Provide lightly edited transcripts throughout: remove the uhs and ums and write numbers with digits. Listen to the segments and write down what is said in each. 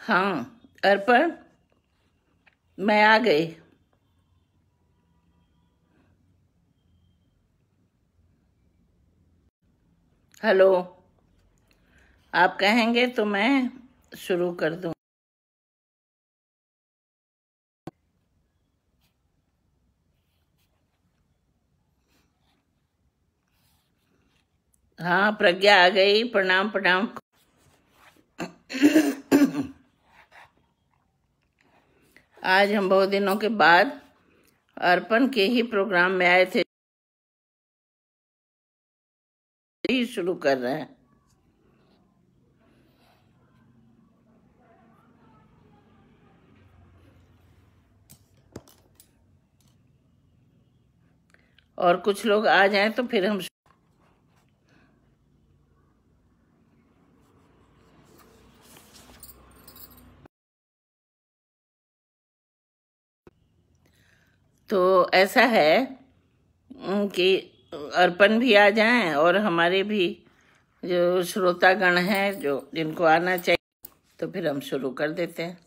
हाँ अर्पण, मैं आ गई। हेलो, आप कहेंगे तो मैं शुरू कर दूं। हाँ प्रज्ञा आ गई, प्रणाम प्रणाम। आज हम बहुत दिनों के बाद अर्पण के ही प्रोग्राम में आए थे, ही शुरू कर रहे हैं। और कुछ लोग आ जाएं तो फिर हम। तो ऐसा है कि अर्पण भी आ जाएं और हमारे भी जो श्रोतागण हैं जो जिनको आना चाहिए, तो फिर हम शुरू कर देते हैं।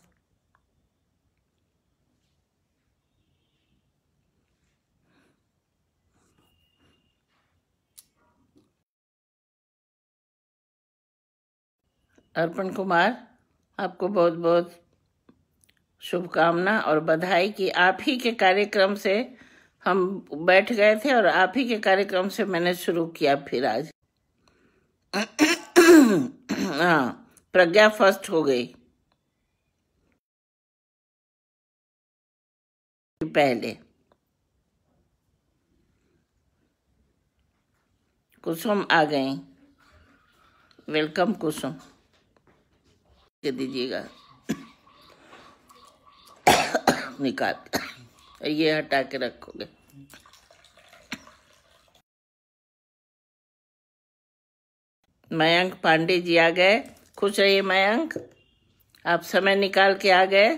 अर्पण कुमार, आपको बहुत बहुत शुभकामना और बधाई कि आप ही के कार्यक्रम से हम बैठ गए थे और आप ही के कार्यक्रम से मैंने शुरू किया फिर आज। हाँ, प्रज्ञा फर्स्ट हो गई पहले। कुसुम आ गई, वेलकम कुसुम के दीजिएगा। निकाल ये हटा के रखोगे। मयंक पांडे जी आ गए, खुश रहिए मयंक, आप समय निकाल के आ गए।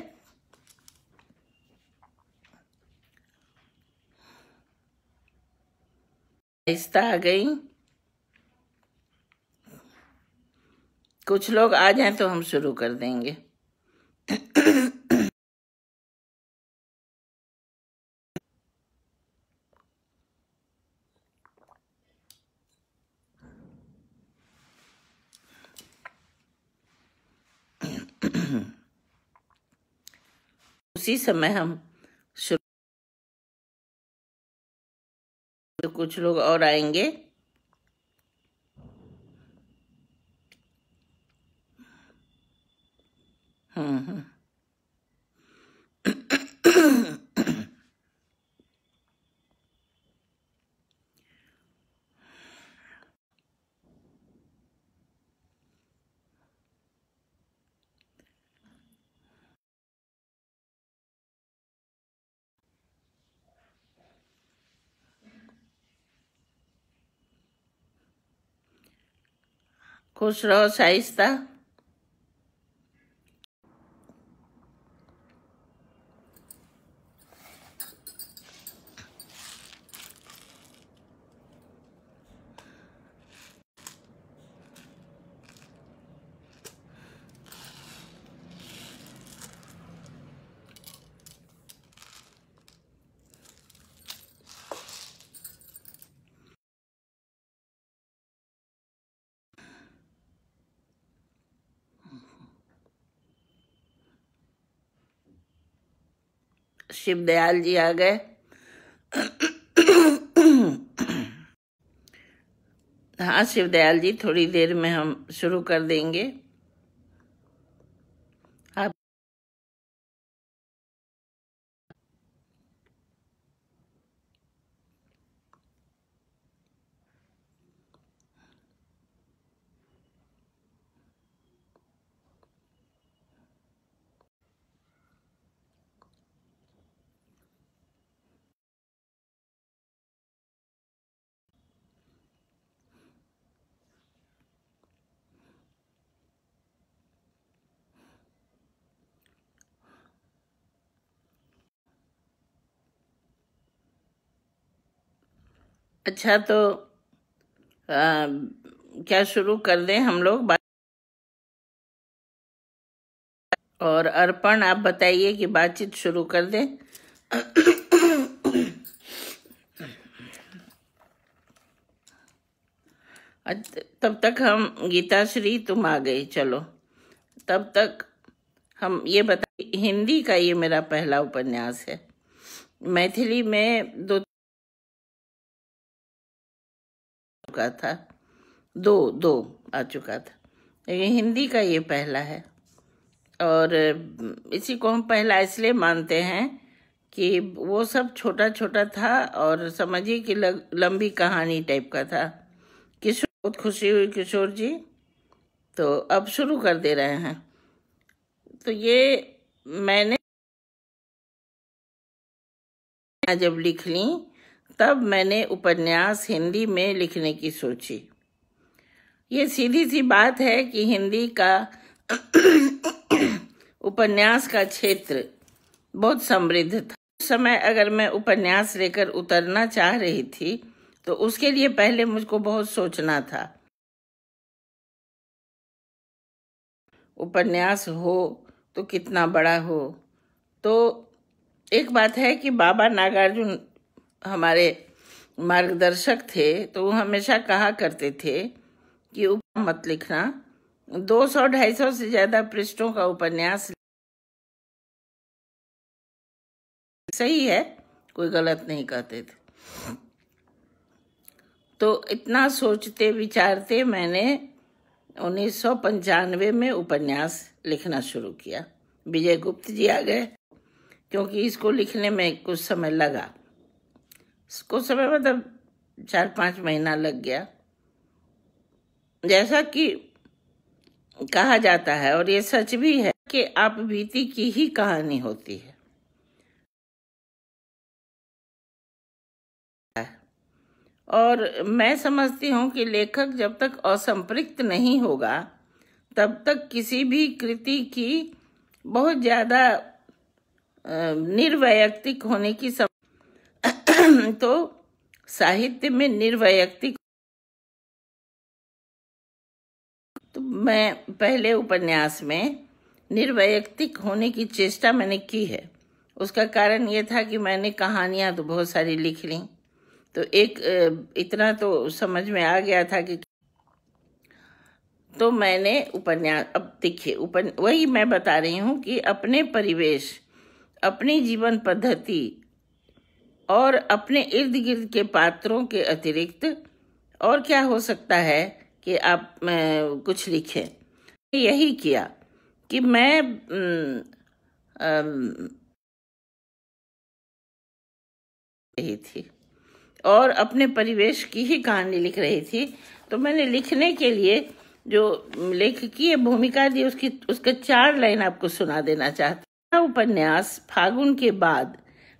आहिस्ता आ गई। कुछ लोग आ जाएं तो हम शुरू कर देंगे। उसी समय हम शुरू, तो कुछ लोग और आएंगे। हम्म। खुश रहो शाइस्ता। शिवदयाल जी आ गए। हाँ शिवदयाल जी, थोड़ी देर में हम शुरू कर देंगे। आप अच्छा तो क्या शुरू कर दें हम लोग? और अर्पण, आप बताइए कि बातचीत शुरू कर दें। तब तक हम, गीताश्री तुम आ गई, चलो तब तक हम ये बता, हिंदी का ये मेरा पहला उपन्यास है। मैथिली में दो चुका था, दो आ चुका था, लेकिन हिंदी का ये पहला है। और इसी को हम पहला इसलिए मानते हैं कि वो सब छोटा छोटा था और समझिए कि लंबी कहानी टाइप का था। किशोर, बहुत खुशी हुई किशोर जी, तो अब शुरू कर दे रहे हैं। तो ये मैंने जब लिख ली तब मैंने उपन्यास हिंदी में लिखने की सोची। ये सीधी सी बात है कि हिंदी का उपन्यास का क्षेत्र बहुत समृद्ध था। उस समय अगर मैं उपन्यास लेकर उतरना चाह रही थी तो उसके लिए पहले मुझको बहुत सोचना था। उपन्यास हो तो कितना बड़ा हो। तो एक बात है कि बाबा नागार्जुन हमारे मार्गदर्शक थे, तो वो हमेशा कहा करते थे कि मत लिखना, 200-250 से ज्यादा पृष्ठों का उपन्यास सही है, कोई गलत नहीं कहते थे। तो इतना सोचते विचारते मैंने 1995 में उपन्यास लिखना शुरू किया। विजय गुप्त जी आ गए, क्योंकि इसको लिखने में कुछ समय लगा, कुछ समय मतलब 4-5 महीना लग गया। जैसा कि कहा जाता है, और ये सच भी है, कि आप बीती की ही कहानी होती है। और मैं समझती हूँ कि लेखक जब तक असंपृक्त नहीं होगा तब तक किसी भी कृति की बहुत ज्यादा निर्वैयक्तिक होने की तो साहित्य में निर्वैयक्तिक, तो मैं पहले उपन्यास में निर्वैयक्तिक होने की चेष्टा मैंने की है। उसका कारण ये था कि मैंने कहानियां तो बहुत सारी लिख ली, तो एक इतना तो समझ में आ गया था कि, तो मैंने उपन्यास, अब देखिए वही मैं बता रही हूँ कि अपने परिवेश, अपनी जीवन पद्धति और अपने इर्द गिर्द के पात्रों के अतिरिक्त और क्या हो सकता है कि आप कुछ लिखें। यही किया कि मैं रही थी और अपने परिवेश की ही कहानी लिख रही थी। तो मैंने लिखने के लिए जो लेखकीय भूमिका दी, उसके 4 लाइन आपको सुना देना चाहती हूँ। उपन्यास फागुन के बाद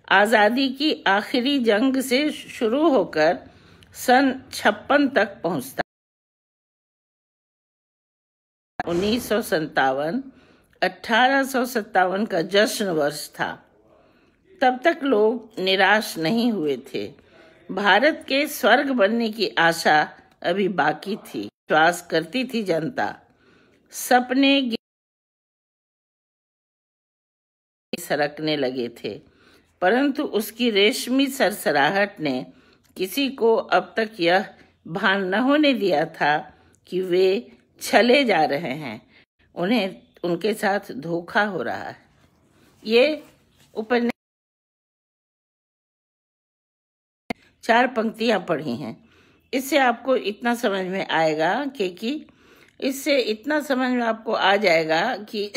आजादी की आखिरी जंग से शुरू होकर सन 56 तक पहुंचता। 1957 1857 का जश्न वर्ष था। तब तक लोग निराश नहीं हुए थे। भारत के स्वर्ग बनने की आशा अभी बाकी थी। विश्वास करती थी जनता। सपने सरकने लगे थे, परंतु उसकी रेशमी सरसराहट ने किसी को अब तक यह भान न होने दिया था कि वे छले जा रहे हैं, उन्हें उनके साथ धोखा हो रहा है। ये उपन्यास 4 पंक्तियां पढ़ी हैं। इससे आपको इतना समझ में आएगा कि इससे इतना समझ में आपको आ जाएगा कि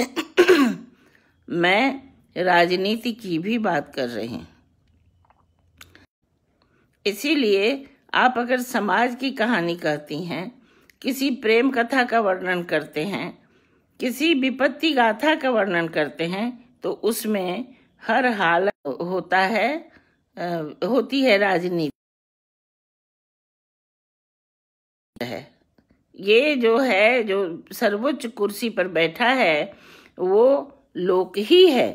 मैं राजनीति की भी बात कर रही हूं। इसीलिए आप अगर समाज की कहानी कहती हैं, किसी प्रेम कथा का वर्णन करते हैं, किसी विपत्ति गाथा का वर्णन करते हैं, तो उसमें हर हालत होती है राजनीति है। ये जो है, जो सर्वोच्च कुर्सी पर बैठा है, वो लोक ही है।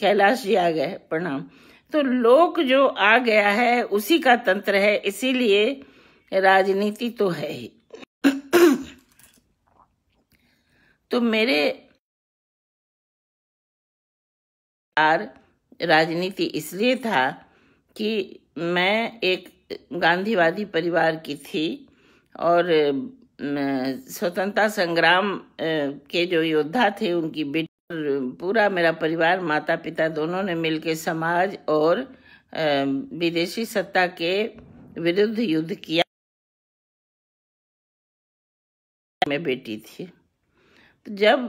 कैलाश जी आ गए, प्रणाम। तो लोक जो आ गया है उसी का तंत्र है, इसीलिए राजनीति तो है ही। तो मेरे और राजनीति इसलिए था कि मैं एक गांधीवादी परिवार की थी और स्वतंत्रता संग्राम के जो योद्धा थे उनकी बेटी, पूरा मेरा परिवार, माता पिता दोनों ने मिलकर समाज और विदेशी सत्ता के विरुद्ध युद्ध किया। मैं बेटी थी जब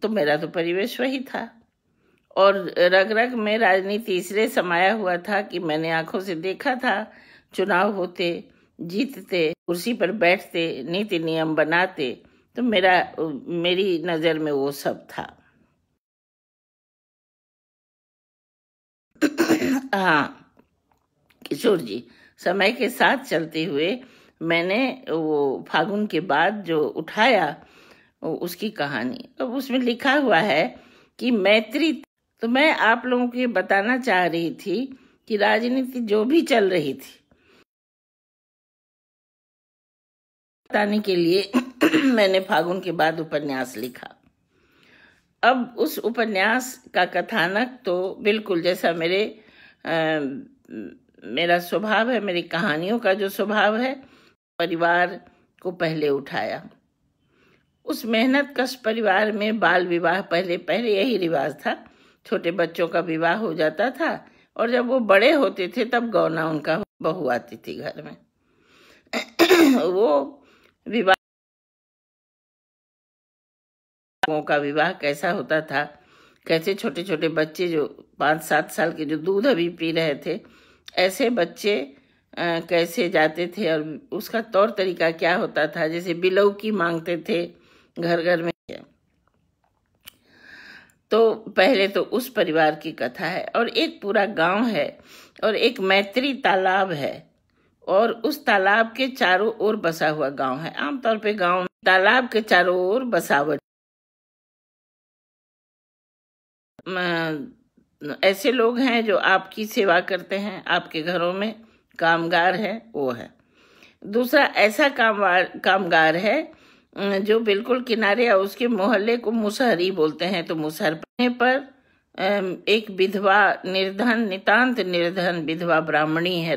तो मेरा तो परिवेश वही था और रग रग में राजनीति इसलिए समाया हुआ था कि मैंने आंखों से देखा था चुनाव होते, जीतते, कुर्सी पर बैठते, नीति नियम बनाते, तो मेरी नजर में वो सब था। हाँ किशोर जी, समय के साथ चलते हुए मैंने वो फागुन के बाद जो उठाया उसकी कहानी, अब उसमें लिखा हुआ है कि मैत्री। तो मैं आप लोगों को ये बताना चाह रही थी कि राजनीति जो भी चल रही थी बताने के लिए मैंने फागुन के बाद उपन्यास लिखा। अब उस उपन्यास का कथानक तो बिल्कुल जैसा मेरा स्वभाव है, मेरी कहानियों का जो स्वभाव है, परिवार को पहले उठाया। उस मेहनत कश परिवार में बाल विवाह पहले यही रिवाज था, छोटे बच्चों का विवाह हो जाता था और जब वो बड़े होते थे तब गौना उनका बहू आती थी घर में। वो विवाह का विवाह कैसा होता था, कैसे छोटे छोटे बच्चे जो 5-7 साल के जो दूध अभी पी रहे थे, ऐसे बच्चे कैसे जाते थे और उसका तौर तरीका क्या होता था। जैसे बिलौकी मांगते थे घर घर में। तो पहले तो उस परिवार की कथा है और एक पूरा गांव है और एक मैत्री तालाब है और उस तालाब के चारों ओर बसा हुआ गांव है। आमतौर पे गांव में तालाब के चारों ओर बसावट, ऐसे लोग हैं जो आपकी सेवा करते हैं, आपके घरों में कामगार है, वो है। दूसरा ऐसा कामगार है जो बिल्कुल किनारे या उसके मोहल्ले को मुसहरी बोलते हैं। तो मुसहर पर एक विधवा नितांत निर्धन विधवा ब्राह्मणी है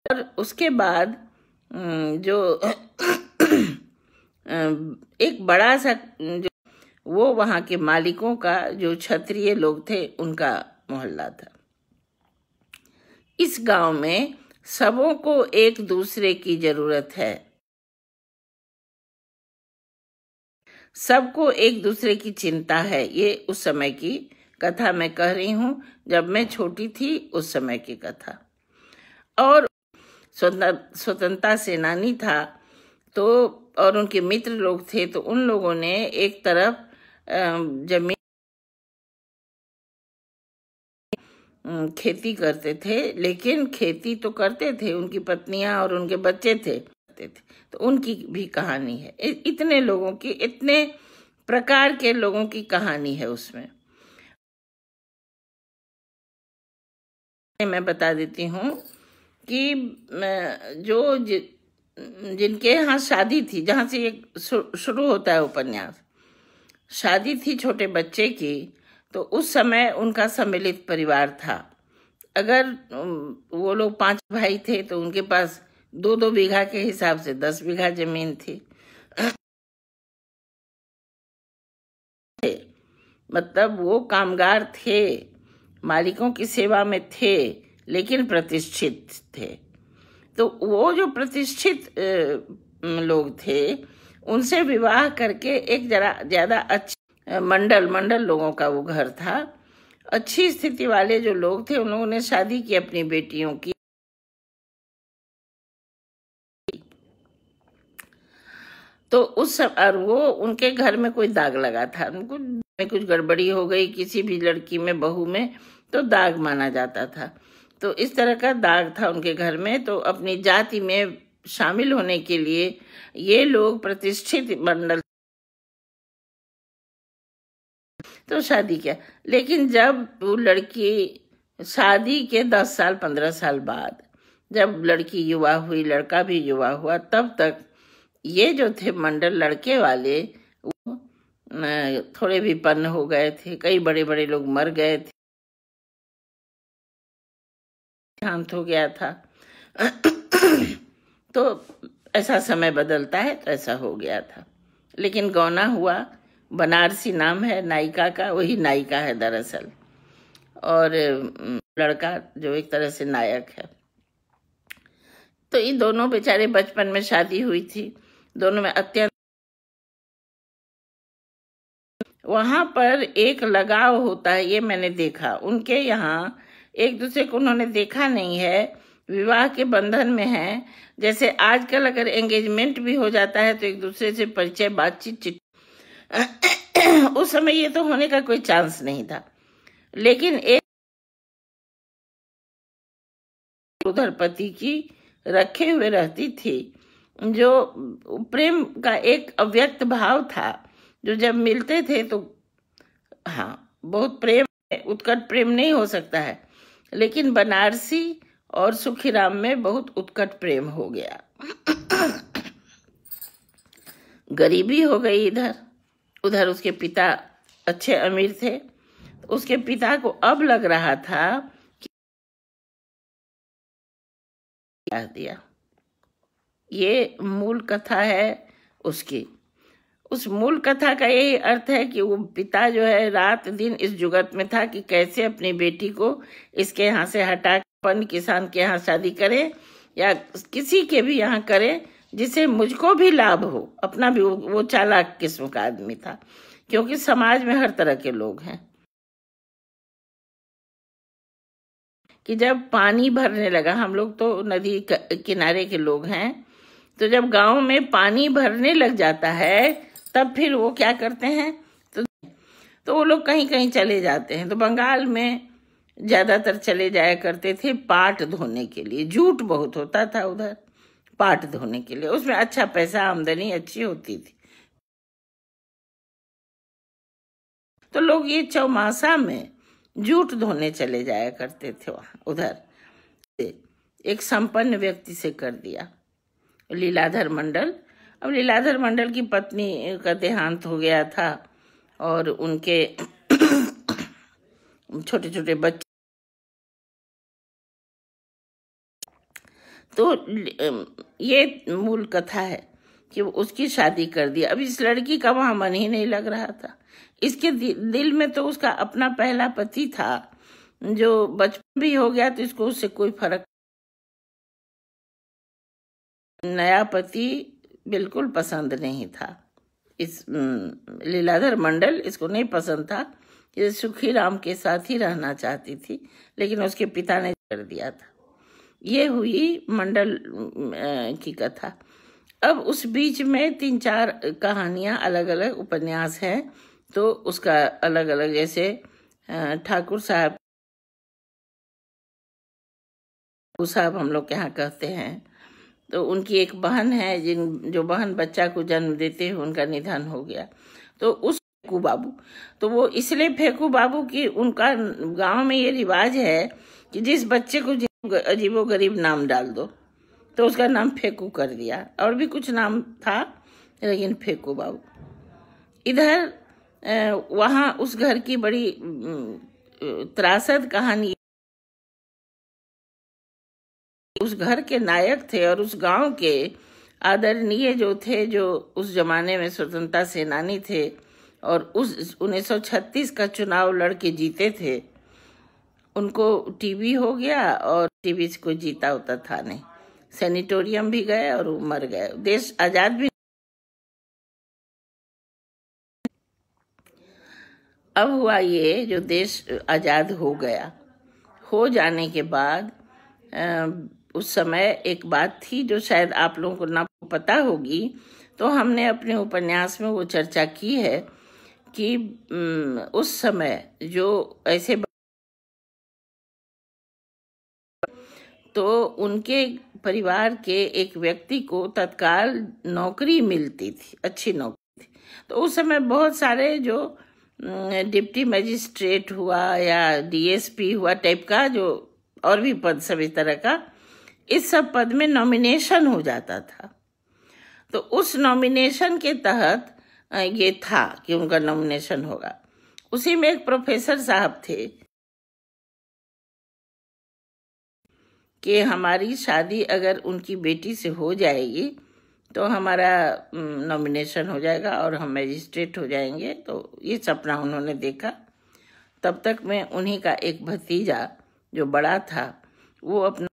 और उसके बाद जो एक बड़ा सा जो वो वहां के मालिकों का जो क्षत्रिय लोग थे उनका मोहल्ला था। इस गांव में सबों को एक दूसरे की जरूरत है, सबको एक दूसरे की चिंता है। ये उस समय की कथा मैं कह रही हूँ, जब मैं छोटी थी उस समय की कथा। और स्वतंत्रता सेनानी था तो और उनके मित्र लोग थे, तो उन लोगों ने एक तरफ जमीन खेती करते थे, लेकिन खेती तो करते थे, उनकी पत्नियां और उनके बच्चे थे, तो उनकी भी कहानी है। इतने लोगों की, इतने प्रकार के लोगों की कहानी है उसमें। मैं बता देती हूँ कि जो जिनके यहाँ शादी थी, जहाँ से ये शुरू होता है उपन्यास, शादी थी छोटे बच्चे की, तो उस समय उनका सम्मिलित परिवार था। अगर वो लोग 5 भाई थे तो उनके पास 2-2 बीघा के हिसाब से 10 बीघा जमीन थी। मतलब वो कामगार थे, मालिकों की सेवा में थे, लेकिन प्रतिष्ठित थे। तो वो जो प्रतिष्ठित लोग थे उनसे विवाह करके एक जरा ज्यादा अच्छा मंडल लोगों का वो घर था। अच्छी स्थिति वाले जो लोग थे उन लोगों ने शादी की अपनी बेटियों की। तो उस और वो उनके घर में कोई दाग लगा था, उनको में कुछ गड़बड़ी हो गई किसी भी लड़की में, बहू में, तो दाग माना जाता था। तो इस तरह का दाग था उनके घर में। तो अपनी जाति में शामिल होने के लिए ये लोग प्रतिष्ठित मंडल तो शादी किया। लेकिन जब वो लड़की शादी के 10 साल 15 साल बाद जब लड़की युवा हुई, लड़का भी युवा हुआ, तब तक ये जो थे मंडल लड़के वाले वो थोड़े विपन्न हो गए थे, कई बड़े बड़े लोग मर गए थे, देहांत हो गया था। तो ऐसा समय बदलता है, तो ऐसा हो गया था। लेकिन गौना हुआ, बनारसी नाम है नायिका का, वही नायिका है दरअसल, और लड़का जो एक तरह से नायक है। तो ये दोनों बेचारे बचपन में शादी हुई थी, दोनों में अत्यंत, वहां पर एक लगाव होता है, ये मैंने देखा। उनके यहाँ एक दूसरे को उन्होंने देखा नहीं है, विवाह के बंधन में है। जैसे आजकल अगर एंगेजमेंट भी हो जाता है तो एक दूसरे से परिचय, बातचीत, उस समय ये तो होने का कोई चांस नहीं था। लेकिन एक उधर पति की रखे हुए रहती थी, जो प्रेम का एक अव्यक्त भाव था, जो जब मिलते थे तो हाँ, बहुत प्रेम, उत्कट प्रेम नहीं हो सकता है, लेकिन बनारसी और सुखीराम में बहुत उत्कट प्रेम हो गया। गरीबी हो गई इधर, उधर उसके पिता अच्छे अमीर थे। उसके पिता को अब लग रहा था कि क्या दिया। ये मूल कथा है उसकी। उस मूल कथा का यही अर्थ है कि वो पिता जो है रात दिन इस जुगत में था कि कैसे अपनी बेटी को इसके यहाँ से हटा पन किसान के यहाँ शादी करे या किसी के भी यहाँ करे जिससे मुझको भी लाभ हो। अपना भी वो चालाक किस्म का आदमी था, क्योंकि समाज में हर तरह के लोग हैं कि जब पानी भरने लगा, हम लोग तो नदी किनारे के लोग हैं, तो जब गांव में पानी भरने लग जाता है तब फिर वो क्या करते हैं, तो वो लोग कहीं कहीं चले जाते हैं। तो बंगाल में ज्यादातर चले जाया करते थे पाट धोने के लिए। जूट बहुत होता था उधर पाट धोने के लिए, उसमें अच्छा पैसा, आमदनी अच्छी होती थी। तो लोग ये चौमासा में जूट धोने चले जाया करते थे वहां। उधर एक संपन्न व्यक्ति से कर दिया, लीलाधर मंडल। अब लीलाधर मंडल की पत्नी का देहांत हो गया था और उनके छोटे छोटे बच्चे, तो ये मूल कथा है कि उसकी शादी कर दी। अब इस लड़की का वहां मन ही नहीं लग रहा था। इसके दिल में तो उसका अपना पहला पति था, जो बचपन भी हो गया तो इसको उससे कोई फर्क, नया पति बिल्कुल पसंद नहीं था। इस लीलाधर मंडल इसको नहीं पसंद था, ये सुखीराम के साथ ही रहना चाहती थी, लेकिन उसके पिता ने कर दिया था। ये हुई मंडल की कथा। अब उस बीच में 3-4 कहानियां, अलग अलग उपन्यास हैं, तो उसका अलग अलग, जैसे ठाकुर साहब हम लोग के यहाँ कहते हैं, तो उनकी एक बहन है, जो बहन बच्चा को जन्म देते हुए उनका निधन हो गया। तो उस फेकू बाबू, तो वो इसलिए फेकू बाबू की, उनका गांव में ये रिवाज है कि जिस बच्चे को अजीबो गरीब नाम डाल दो, तो उसका नाम फेकू कर दिया। और भी कुछ नाम था, लेकिन फेकू बाबू। इधर वहां उस घर की बड़ी त्रासद कहानी, उस घर के नायक थे और उस गांव के आदरणीय जो थे, जो उस जमाने में स्वतंत्रता सेनानी थे और उस 1936 का चुनाव लड़के जीते थे, उनको टीबी हो गया और टीबी से कोई जीता होता था नहीं। सैनिटोरियम भी गए और वो मर गए। देश आजाद भी। अब हुआ ये, जो देश आजाद हो गया, हो जाने के बाद उस समय एक बात थी जो शायद आप लोगों को ना पता होगी, तो हमने अपने उपन्यास में वो चर्चा की है कि उस समय जो ऐसे, तो उनके परिवार के एक व्यक्ति को तत्काल नौकरी मिलती थी, अच्छी नौकरी थी। तो उस समय बहुत सारे जो डिप्टी मजिस्ट्रेट हुआ या डीएसपी हुआ टाइप का, जो और भी पद सब इस तरह का, इस सब पद में नॉमिनेशन हो जाता था। तो उस नॉमिनेशन के तहत ये था कि उनका नॉमिनेशन होगा। उसी में एक प्रोफेसर साहब थे कि हमारी शादी अगर उनकी बेटी से हो जाएगी तो हमारा नॉमिनेशन हो जाएगा और हम मैजिस्ट्रेट हो जाएंगे। तो ये सपना उन्होंने देखा। तब तक मैं उन्हीं का एक भतीजा जो बड़ा था वो अपना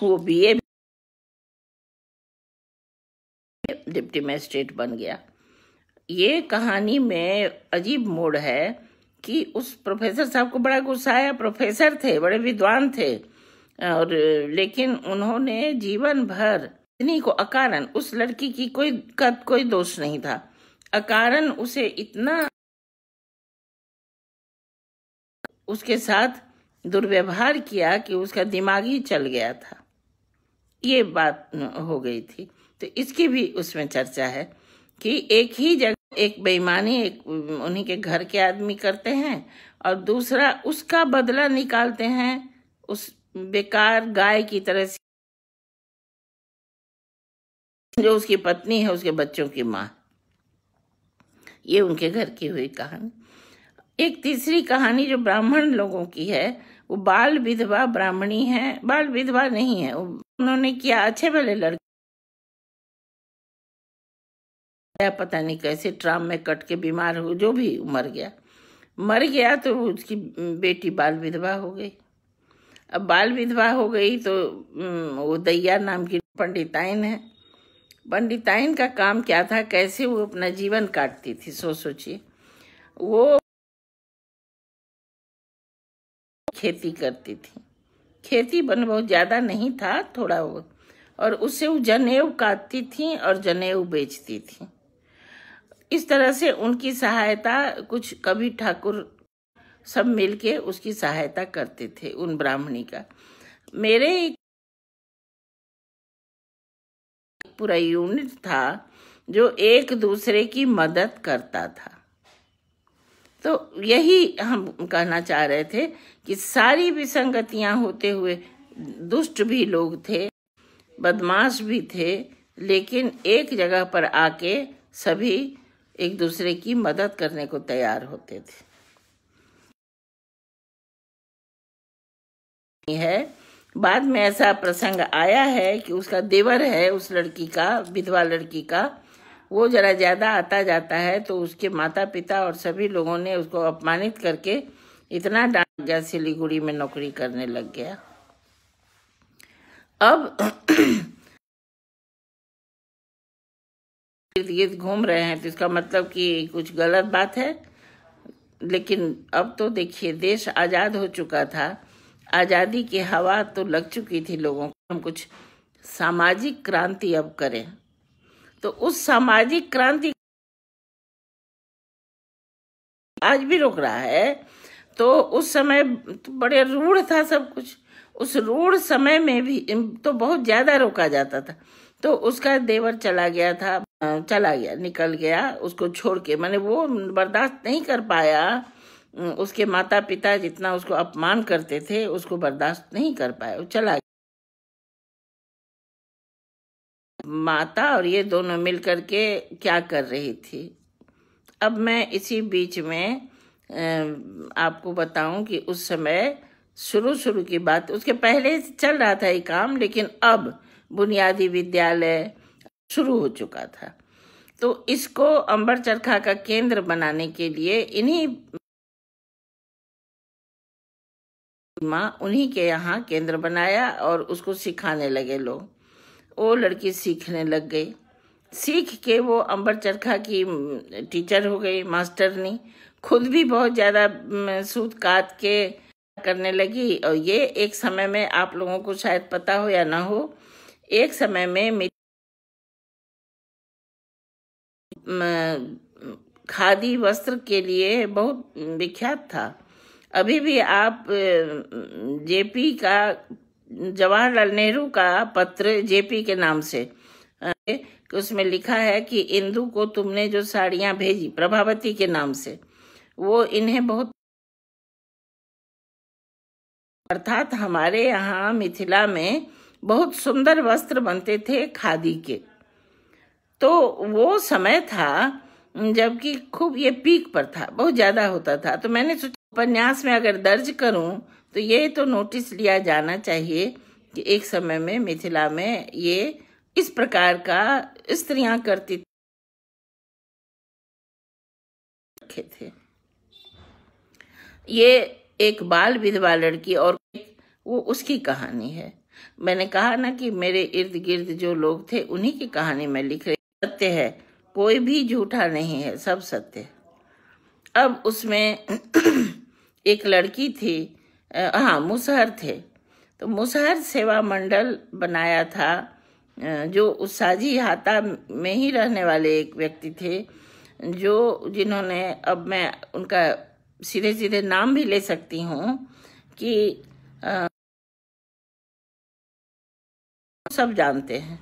वो बीए डिप्टी मैजिस्ट्रेट बन गया। ये कहानी में अजीब मोड़ है कि उस प्रोफेसर साहब को बड़ा गुस्सा आया। प्रोफेसर थे, बड़े विद्वान थे, और लेकिन उन्होंने जीवन भर इन्हीं को अकारण, उस लड़की की कोई दोष नहीं था, अकारण उसे इतना उसके साथ दुर्व्यवहार किया कि उसका दिमाग ही चल गया था। ये बात हो गई थी। तो इसकी भी उसमें चर्चा है कि एक ही जगह एक बेईमानी एक उन्हीं के घर के आदमी करते हैं और दूसरा उसका बदला निकालते हैं उस बेकार गाय की तरह से जो उसकी पत्नी है, उसके बच्चों की माँ। ये उनके घर की हुई कहानी। एक तीसरी कहानी जो ब्राह्मण लोगों की है, वो बाल विधवा ब्राह्मणी है, बाल विधवा नहीं है। उन्होंने किया, अच्छे भले लड़के, पता नहीं कैसे ट्राम में कट के बीमार हो, जो भी मर गया तो उसकी बेटी बाल विधवा हो गई। अब बाल विधवा हो गई तो वो दैया नाम की पंडिताइन है। पंडिताइन का काम क्या था, कैसे वो अपना जीवन काटती थी, सोचिए। वो खेती करती थी, खेती बन बहुत ज्यादा नहीं था, थोड़ा वो, और उससे वो जनेऊ काटती थी और जनेऊ बेचती थी। इस तरह से उनकी सहायता, कुछ कवि ठाकुर सब मिलके उसकी सहायता करते थे उन ब्राह्मणी का। मेरे पूरा यूनिट था जो एक दूसरे की मदद करता था। तो यही हम कहना चाह रहे थे कि सारी विसंगतियां होते हुए दुष्ट भी लोग थे, बदमाश भी थे, लेकिन एक जगह पर आके सभी एक दूसरे की मदद करने को तैयार होते थे। है बाद में ऐसा प्रसंग आया है कि उसका देवर है, उस लड़की का, विधवा लड़की का, वो जरा ज्यादा आता जाता है, तो उसके माता पिता और सभी लोगों ने उसको अपमानित करके इतना डांट गया, सिलीगुड़ी में नौकरी करने लग गया। अब इर्द गिर्द घूम रहे हैं तो इसका मतलब कि कुछ गलत बात है। लेकिन अब तो देखिए, देश आजाद हो चुका था, आजादी की हवा तो लग चुकी थी लोगों को। हम कुछ सामाजिक क्रांति अब करें, तो उस सामाजिक क्रांति आज भी रोक रहा है। तो उस समय तो बड़े रूढ़ था सब कुछ, उस रूढ़ समय में भी तो बहुत ज्यादा रोका जाता था। तो उसका देवर चला गया, निकल गया उसको छोड़ के, माने वो बर्दाश्त नहीं कर पाया। उसके माता पिता जितना उसको अपमान करते थे उसको बर्दाश्त नहीं कर पाया, वो चला गया। माता और ये दोनों मिलकर के क्या कर रही थी। अब मैं इसी बीच में आपको बताऊं कि उस समय शुरू की बात, उसके पहले चल रहा था ये काम, लेकिन अब बुनियादी विद्यालय शुरू हो चुका था। तो इसको अंबर चरखा का केंद्र बनाने के लिए उन्हीं के यहाँ केंद्र बनाया और उसको सिखाने लगे लोग। वो लड़की सीखने लग गई, सीख के वो अंबर चरखा की टीचर हो गई, मास्टरनी। खुद भी बहुत ज्यादा सूत काट के करने लगी। और ये एक समय में, आप लोगों को शायद पता हो या ना हो, एक समय में खादी वस्त्र के लिए बहुत विख्यात था। अभी भी आप जेपी का, जवाहरलाल नेहरू का पत्र जेपी के नाम से, उसमें लिखा है कि इंदु को तुमने जो साड़ियां भेजी प्रभावती के नाम से, वो इन्हें बहुत, अर्थात हमारे यहाँ मिथिला में बहुत सुंदर वस्त्र बनते थे खादी के। तो वो समय था जबकि खूब ये पीक पर था, बहुत ज्यादा होता था। तो मैंने सोचा उपन्यास में अगर दर्ज करूं तो ये तो नोटिस लिया जाना चाहिए कि एक समय में मिथिला में ये इस प्रकार का स्त्रियां करती थे। ये एक बाल विधवा लड़की और वो उसकी कहानी है। मैंने कहा ना कि मेरे इर्द गिर्द जो लोग थे उन्हीं की कहानी मैं लिख रही। सत्य है, कोई भी झूठा नहीं है, सब सत्य है। अब उसमें एक लड़की थी, हाँ मुसहर थे। तो मुसहर सेवा मंडल बनाया था, जो उस साजी हाता में ही रहने वाले एक व्यक्ति थे, जिन्होंने, अब मैं उनका सीधे सीधे नाम भी ले सकती हूँ कि सब जानते हैं।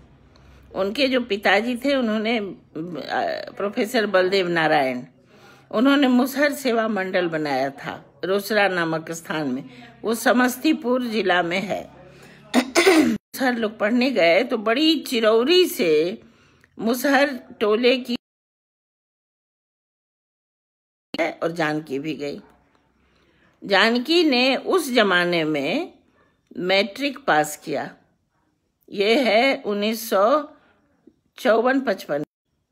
उनके जो पिताजी थे उन्होंने प्रोफेसर बलदेव नारायण, उन्होंने मुसहर सेवा मंडल बनाया था रोसड़ा नामक स्थान में, वो समस्तीपुर जिला में है। मुसहर लोग पढ़ने गए तो बड़ी चिरौरी से मुसहर टोले की और जानकी भी गई। जानकी ने उस जमाने में मैट्रिक पास किया, ये है 1954-55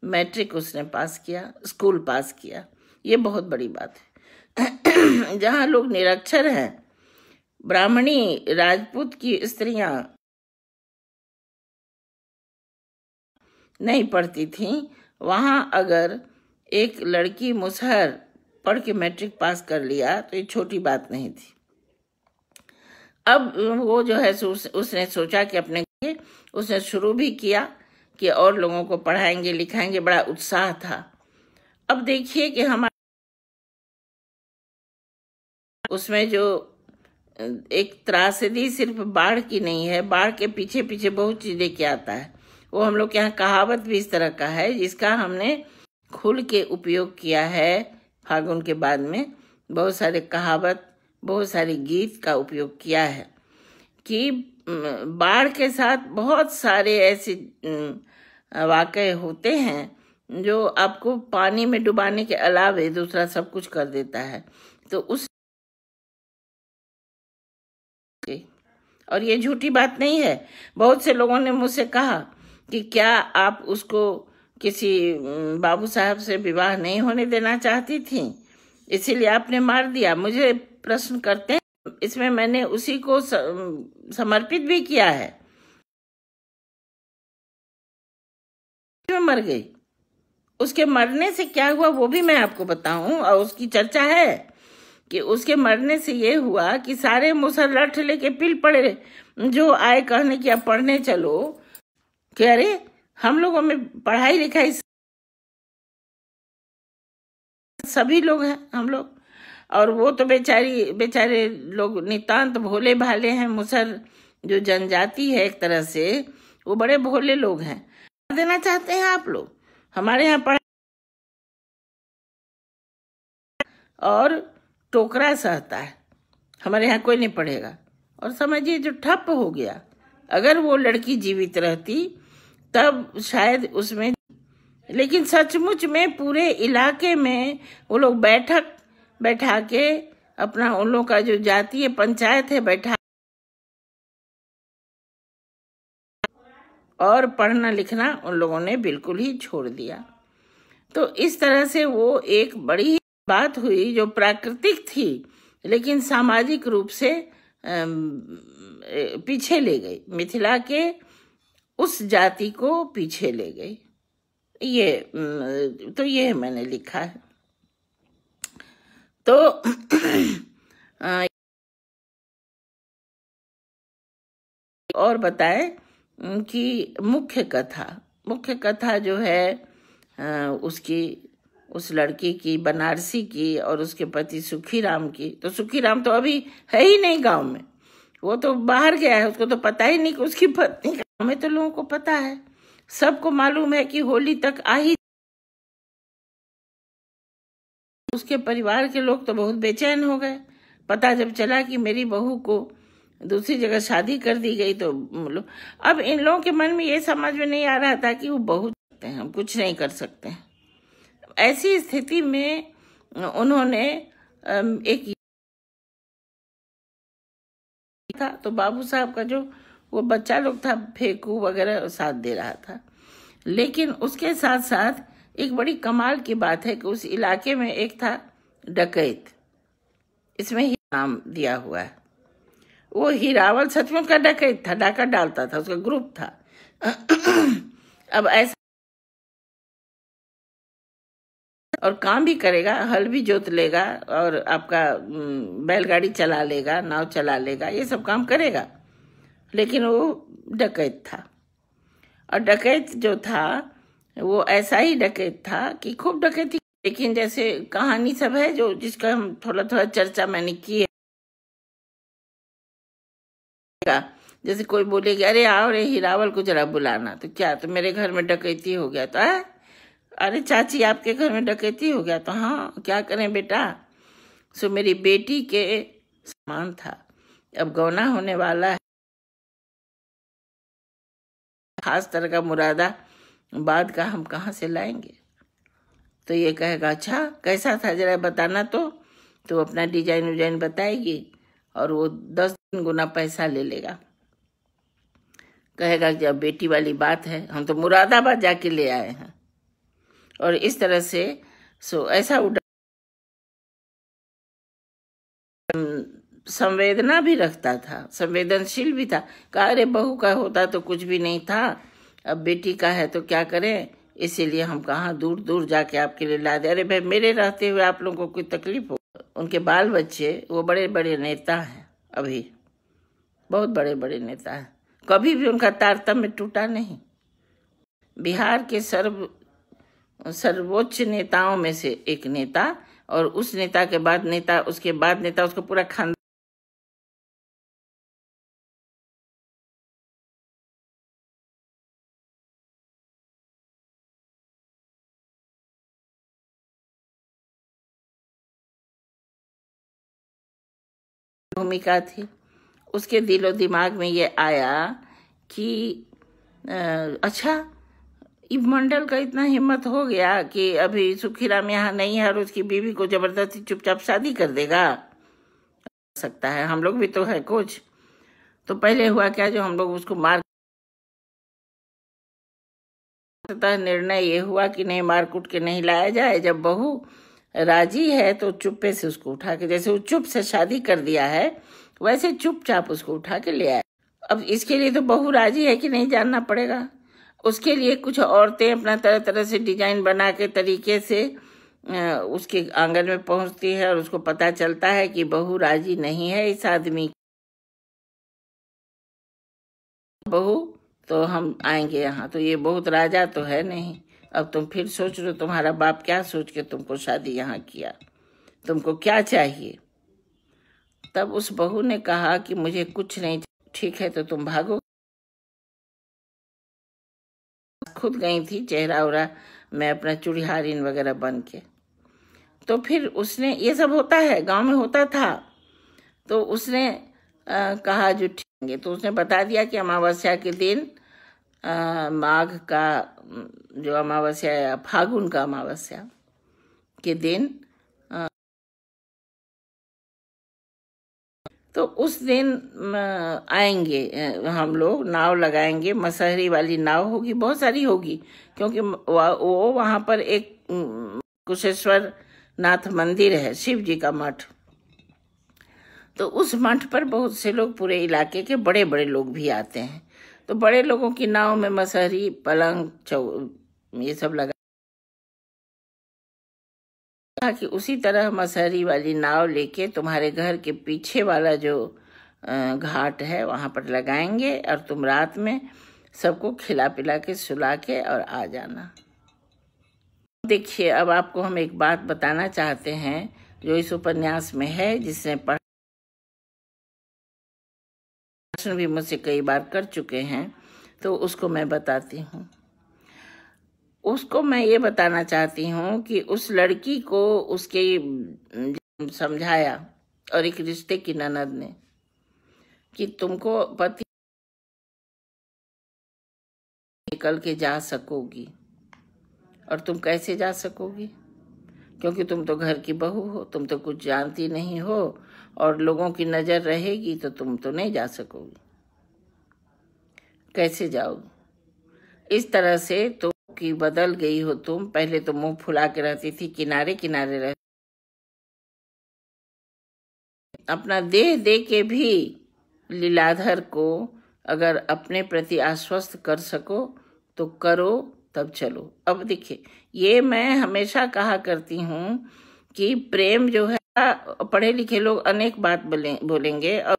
मैट्रिक उसने पास किया, स्कूल पास किया। ये बहुत बड़ी बात है। जहाँ लोग निरक्षर हैं, ब्राह्मणी राजपूत की स्त्रियां नहीं पढ़ती थीं, वहां अगर एक लड़की मुसहर पढ़ के मैट्रिक पास कर लिया तो ये छोटी बात नहीं थी। अब वो जो है उसने सोचा कि अपने उसने शुरू भी किया कि और लोगों को पढ़ाएंगे लिखाएंगे, बड़ा उत्साह था। अब देखिए कि हमारे उसमें जो एक त्रासदी सिर्फ बाढ़ की नहीं है, बाढ़ के पीछे पीछे बहुत चीजें क्या आता है। वो हम लोग के यहाँ कहावत भी इस तरह का है जिसका हमने खुल के उपयोग किया है। फागुन के बाद में बहुत सारे कहावत, बहुत सारे गीत का उपयोग किया है कि बाढ़ के साथ बहुत सारे ऐसे वाकये होते हैं जो आपको पानी में डुबाने के अलावे दूसरा सब कुछ कर देता है। तो उस और ये झूठी बात नहीं है। बहुत से लोगों ने मुझसे कहा कि क्या आप उसको किसी बाबू साहब से विवाह नहीं होने देना चाहती थी, इसीलिए आपने मार दिया। मुझे प्रश्न करते हैं, इसमें मैंने उसी को समर्पित भी किया है। मर गई, उसके मरने से क्या हुआ वो भी मैं आपको बताऊं। और उसकी चर्चा है कि उसके मरने से ये हुआ कि सारे मुसल्लठ लेके पिल पड़े जो आए कहने कि अब पढ़ने चलो, कि अरे हम लोगों में पढ़ाई लिखाई सभी लोग हैं हम लोग, और वो तो बेचारे लोग नितांत भोले भाले हैं। मुसहर जो जनजाति है एक तरह से, वो बड़े भोले लोग हैं। देना चाहते हैं आप लोग, हमारे यहाँ पढ़ा और टोकरा सहता है, हमारे यहाँ कोई नहीं पढ़ेगा। और समझिए जो ठप हो गया, अगर वो लड़की जीवित रहती तब शायद उसमें, लेकिन सचमुच में पूरे इलाके में वो लोग बैठा के अपना, उन लोगों का जो जातीय पंचायत है बैठा, और पढ़ना लिखना उन लोगों ने बिल्कुल ही छोड़ दिया। तो इस तरह से वो एक बड़ी बात हुई जो प्राकृतिक थी लेकिन सामाजिक रूप से पीछे ले गई, मिथिला के उस जाति को पीछे ले गई। ये मैंने लिखा है। तो और बताएं कि मुख्य कथा जो है उसकी, उस लड़की की, बनारसी की और उसके पति सुखीराम की। तो सुखीराम तो अभी है ही नहीं गांव में, वो तो बाहर गया है, उसको तो पता ही नहीं कि उसकी पत्नी। गांव में तो लोगों को पता है, सबको मालूम है कि होली तक आ ही। उसके परिवार के लोग तो बहुत बेचैन हो गए, पता जब चला कि मेरी बहू को दूसरी जगह शादी कर दी गई। तो अब इन लोगों के मन में ये समझ में नहीं आ रहा था कि वो बहुत हम कुछ नहीं कर सकते हैं। ऐसी स्थिति में उन्होंने एक था, तो बाबू साहब का जो वो बच्चा लोग था फेंकू वगैरह साथ दे रहा था। लेकिन उसके साथ साथ एक बड़ी कमाल की बात है कि उस इलाके में एक था डकैत, इसमें ही नाम दिया हुआ है। वो हीरावल सचमुच का डकैत था, डाका डालता था, उसका ग्रुप था। अब ऐसा और काम भी करेगा, हल भी जोत लेगा और आपका बैलगाड़ी चला लेगा, नाव चला लेगा, ये सब काम करेगा। लेकिन वो डकैत था, और डकैत जो था वो ऐसा ही डकैत था कि खूब डकैती। लेकिन जैसे कहानी सब है जो जिसका हम थोड़ा थोड़ा चर्चा मैंने की है, जैसे कोई बोलेगी अरे आओ रे हीरावल को जरा बुलाना, तो क्या तो मेरे घर में डकैती हो गया, तो अरे चाची आपके घर में डकैती हो गया, तो हाँ क्या करें बेटा। सो मेरी बेटी के समान था, अब गौना होने वाला है, खास तरह का मुरादा बाद का हम कहाँ से लाएंगे। तो ये कहेगा अच्छा कैसा था जरा बताना, तो अपना डिजाइन विजाइन बताएगी और वो 10 गुना पैसा ले लेगा। कहेगा जब बेटी वाली बात है, हम तो मुरादाबाद जाके ले आए हैं। और इस तरह से ऐसा संवेदना भी रखता था, संवेदनशील भी था। कहा अरे बहू का होता तो कुछ भी नहीं था, अब बेटी का है तो क्या करें, इसीलिए हम कहाँ दूर दूर जाके आपके लिए ला दे। अरे भाई मेरे रहते हुए आप लोगों को कोई तकलीफ हो। उनके बाल बच्चे वो बड़े बड़े नेता हैं, अभी बहुत बड़े बड़े नेता हैं, कभी भी उनका तारतम्य टूटा नहीं। बिहार के सर्वोच्च नेताओं में से एक नेता, और उस नेता के बाद नेता, उसके बाद नेता, उसका पूरा खानदान। भूमिका थी उसके दिलो दिमाग में ये आया कि अच्छा इब मंडल का इतना हिम्मत हो गया कि अभी सुखीराम यहाँ नहीं है और उसकी बीवी को जबरदस्ती चुपचाप शादी कर देगा। सकता है, हम लोग भी तो है कुछ। तो पहले हुआ क्या, जो हम लोग उसको मार, निर्णय ये हुआ कि नहीं मार कूट के नहीं लाया जाए। जब बहू राजी है तो चुप्पे से उसको उठा के, जैसे वो चुप से शादी कर दिया है वैसे चुपचाप उसको उठा के ले आए। अब इसके लिए तो बहू राजी है कि नहीं जानना पड़ेगा। उसके लिए कुछ औरतें अपना तरह तरह से डिजाइन बना के तरीके से उसके आंगन में पहुंचती है और उसको पता चलता है कि बहू राजी नहीं है इस आदमी। बहू तो हम आएंगे यहाँ, तो ये बहुत राजा तो है नहीं। अब तुम फिर सोच लो तुम्हारा बाप क्या सोच के तुमको शादी यहाँ किया, तुमको क्या चाहिए। तब उस बहू ने कहा कि मुझे कुछ नहीं। ठीक है तो तुम भागो। खुद गई थी चेहरा उरा मैं अपना चूड़ीहारिन वगैरह बन के। तो फिर उसने, ये सब होता है गांव में होता था, तो उसने कहा जो ठीक है, तो उसने बता दिया कि अमावस्या के दिन माघ का जो अमावस्या या फागुन का अमावस्या के दिन, तो उस दिन आएंगे हम लोग, नाव लगाएंगे, मसहरी वाली नाव होगी, बहुत सारी होगी, क्योंकि वो वहां पर एक कुशेश्वर नाथ मंदिर है, शिव जी का मठ। तो उस मठ पर बहुत से लोग, पूरे इलाके के बड़े बड़े लोग भी आते हैं। तो बड़े लोगों की नाव में मसहरी, पलंग, ये सब लगा कि उसी तरह मसहरी वाली नाव लेके तुम्हारे घर के पीछे वाला जो घाट है वहां पर लगाएंगे, और तुम रात में सबको खिला पिला के सुला के और आ जाना। देखिए अब आपको हम एक बात बताना चाहते हैं जो इस उपन्यास में है, जिसने प्रश्न भी मुझसे कई बार कर चुके हैं, तो उसको मैं बताती हूँ। उसको मैं ये बताना चाहती हूँ कि उस लड़की को उसके समझाया, और एक रिश्ते की ननद ने, कि तुमको पति निकल के जा सकोगी, और तुम कैसे जा सकोगी? क्योंकि तुम तो घर की बहू हो, तुम तो कुछ जानती नहीं हो, और लोगों की नज़र रहेगी तो तुम तो नहीं जा सकोगी। कैसे जाओगी? इस तरह से तो कि बदल गई हो तुम। पहले तो मुंह फुला के रहती थी, किनारे किनारे रहती, अपना दे के भी लीलाधर को अगर अपने प्रति आश्वस्त कर सको तो करो, तब चलो। अब देखिए, ये मैं हमेशा कहा करती हूँ कि प्रेम जो है, पढ़े लिखे लोग अनेक बात बोलेंगे, और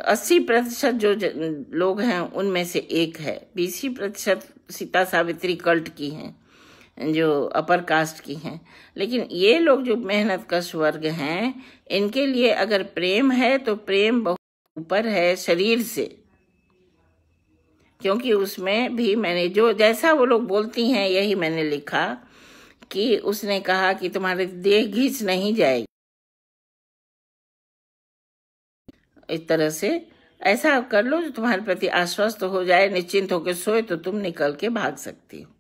80% जो लोग हैं उनमें से एक है। 20% सीता सावित्री कल्ट की हैं, जो अपर कास्ट की हैं। लेकिन ये लोग जो मेहनत कश वर्ग हैं, इनके लिए अगर प्रेम है तो प्रेम बहुत ऊपर है शरीर से। क्योंकि उसमें भी मैंने जो जैसा वो लोग बोलती हैं यही मैंने लिखा कि उसने कहा कि तुम्हारे देह घिस नहीं जाएगी। इस तरह से ऐसा कर लो जो तुम्हारे प्रति आश्वस्त हो जाए, निश्चिंत होकर सोए तो तुम निकल के भाग सकती हो।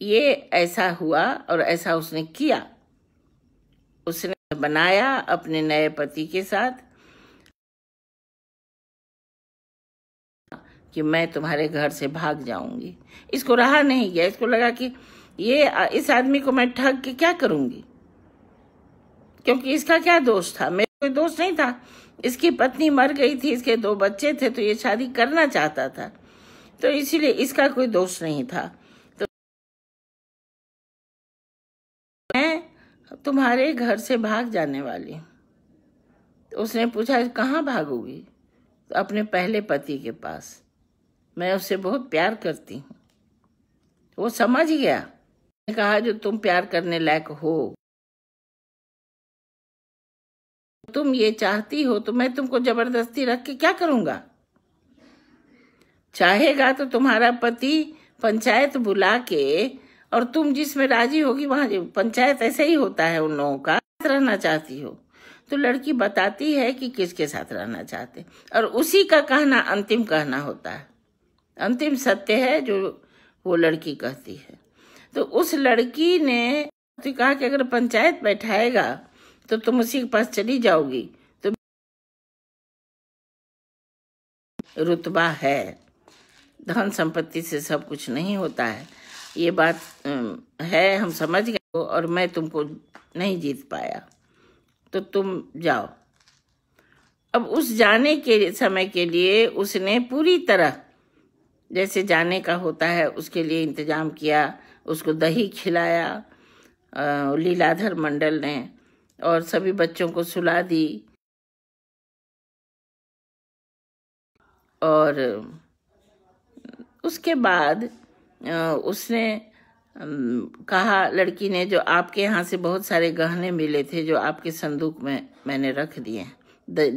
ये ऐसा हुआ और ऐसा उसने किया। उसने बनाया अपने नए पति के साथ कि मैं तुम्हारे घर से भाग जाऊंगी। इसको रहा नहीं गया, इसको लगा कि इस आदमी को मैं ठग के क्या करूंगी, क्योंकि इसका क्या दोष था? मेरा कोई दोष नहीं था। इसकी पत्नी मर गई थी, इसके 2 बच्चे थे, तो ये शादी करना चाहता था, तो इसीलिए इसका कोई दोष नहीं था। तो मैं तुम्हारे घर से भाग जाने वाली हूँ। तो उसने पूछा कहाँ भागोगी? तो अपने पहले पति के पास। मैं उससे बहुत प्यार करती हूँ। वो समझ गया। कहा जो तुम प्यार करने लायक हो, तुम ये चाहती हो, तो मैं तुमको जबरदस्ती रख के क्या करूंगा? चाहेगा तो तुम्हारा पति पंचायत बुला के, और तुम जिसमें राजी होगी वहां, पंचायत ऐसे ही होता है उन लोगों का, रहना चाहती हो तो लड़की बताती है कि किसके साथ रहना चाहते, और उसी का कहना अंतिम कहना होता है। अंतिम सत्य है जो वो लड़की कहती है। तो उस लड़की ने तो कहा कि अगर पंचायत बैठाएगा तो तुम उसी के पास चली जाओगी। तो रुतबा है, धन संपत्ति से सब कुछ नहीं होता है, ये बात है, हम समझ गए, और मैं तुमको नहीं जीत पाया, तो तुम जाओ। अब उस जाने के समय के लिए उसने पूरी तरह जैसे जाने का होता है उसके लिए इंतजाम किया। उसको दही खिलाया लीलाधर मंडल ने, और सभी बच्चों को सुला दी, और उसके बाद उसने कहा, लड़की ने, जो आपके यहाँ से बहुत सारे गहने मिले थे जो आपके संदूक में मैंने रख दिए हैं,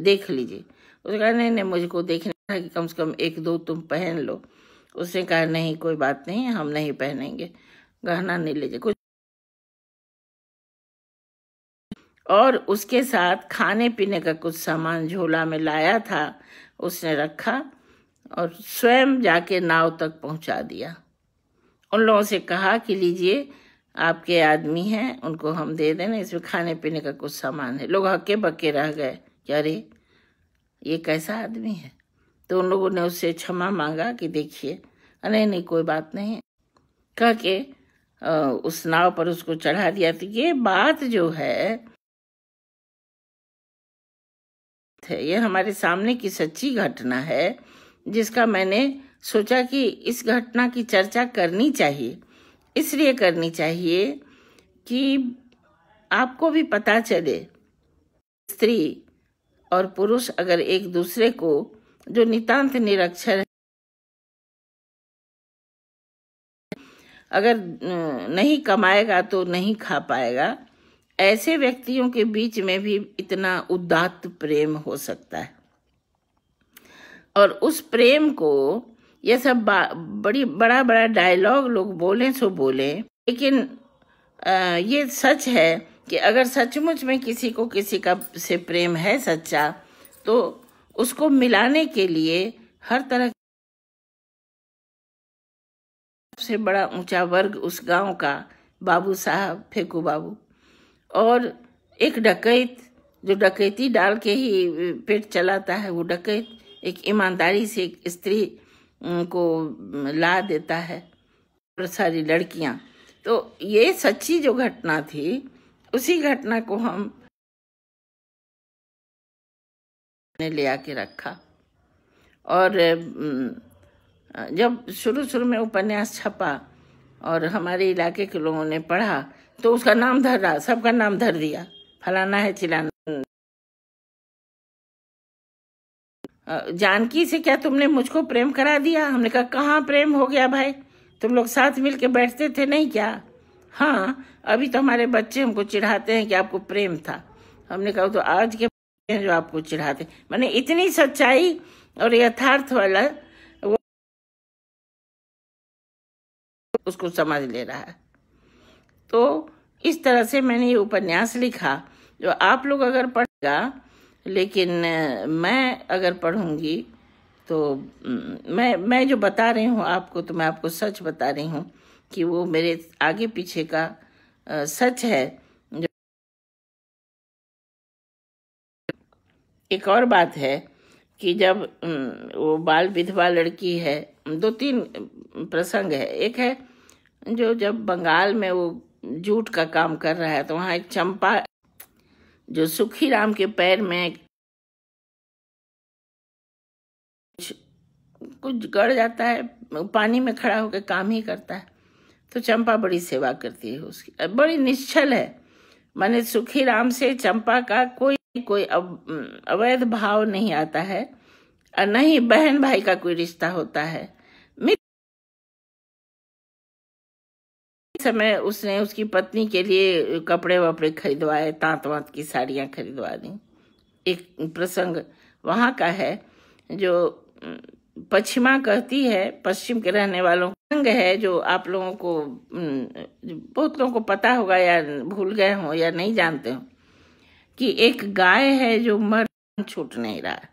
देख लीजिए। उसने कहा नहीं, मुझको देखना था कि कम से कम 1-2 तुम पहन लो। उसने कहा नहीं, कोई बात नहीं, हम नहीं पहनेंगे, गहना नहीं लीजिए कुछ। और उसके साथ खाने पीने का कुछ सामान झोला में लाया था, उसने रखा और स्वयं जाके नाव तक पहुंचा दिया। उन लोगों से कहा कि लीजिए, आपके आदमी हैं, उनको हम दे देना, इसमें खाने पीने का कुछ सामान है। लोग हक्के बक्के रह गए कि अरे ये कैसा आदमी है। तो उन लोगों ने उससे क्षमा मांगा कि देखिए, नहीं कोई बात नहीं, कह के उस नाव पर उसको चढ़ा दिया। तो ये बात जो है ये हमारे सामने की सच्ची घटना है, जिसका मैंने सोचा कि इस घटना की चर्चा करनी चाहिए। इसलिए करनी चाहिए कि आपको भी पता चले, स्त्री और पुरुष अगर एक दूसरे को, जो नितांत निरक्षर है, अगर नहीं कमाएगा तो नहीं खा पाएगा, ऐसे व्यक्तियों के बीच में भी इतना उदात्त प्रेम हो सकता है। और उस प्रेम को ये सब बड़ा डायलॉग लोग बोले सो बोले, लेकिन ये सच है कि अगर सचमुच में किसी को किसी का से प्रेम है सच्चा, तो उसको मिलाने के लिए हर तरह सबसे बड़ा ऊंचा वर्ग उस गांव का बाबू साहब, फेकू बाबू, और एक डकैत जो डकैती डाल के ही पेट चलाता है, वो डकैत एक ईमानदारी से एक स्त्री को ला देता है, और सारी लड़कियां। तो ये सच्ची जो घटना थी, उसी घटना को हम ने ले आके रखा। और जब शुरू में उपन्यास छपा और हमारे इलाके के लोगों ने पढ़ा तो उसका नाम धर रहा, सबका नाम धर दिया, फलाना है चिलाना। जानकी से क्या तुमने मुझको प्रेम करा दिया? हमने कहा कहाँ प्रेम हो गया भाई, तुम लोग साथ मिल के बैठते थे नहीं क्या? हाँ, अभी तो हमारे बच्चे हमको चिढ़ाते हैं कि आपको प्रेम था। हमने कहा तो आज के हैं जो आपको चिढ़ाते। मैंने इतनी सच्चाई और यथार्थ वाला वो उसको समझ ले रहा है। तो इस तरह से मैंने ये उपन्यास लिखा जो आप लोग अगर पढ़ेगा, लेकिन मैं अगर पढ़ूंगी तो मैं जो बता रही हूँ आपको, तो मैं आपको सच बता रही हूँ कि वो मेरे आगे पीछे का सच है। एक और बात है कि जब वो बाल विधवा लड़की है, 2-3 प्रसंग है। एक है जो जब बंगाल में वो जूट का काम कर रहा है, तो वहाँ एक चंपा जो सुखी राम के पैर में कुछ गड़ जाता है, पानी में खड़ा होकर काम ही करता है, तो चंपा बड़ी सेवा करती है उसकी, बड़ी निश्चल है। माने सुखी राम से चंपा का कोई अवैध भाव नहीं आता है, और न ही बहन भाई का कोई रिश्ता होता है। समय उसने उसकी पत्नी के लिए कपड़े वपड़े खरीदवाए, तांत वांत की साड़ियां खरीदवा दी। एक प्रसंग वहां का है जो पश्चिमा कहती है, पश्चिम के रहने वालों का है, जो आप लोगों को बहुत लोगों को पता होगा या भूल गए हो या नहीं जानते हो, कि एक गाय है जो मर छूट नहीं रहा है।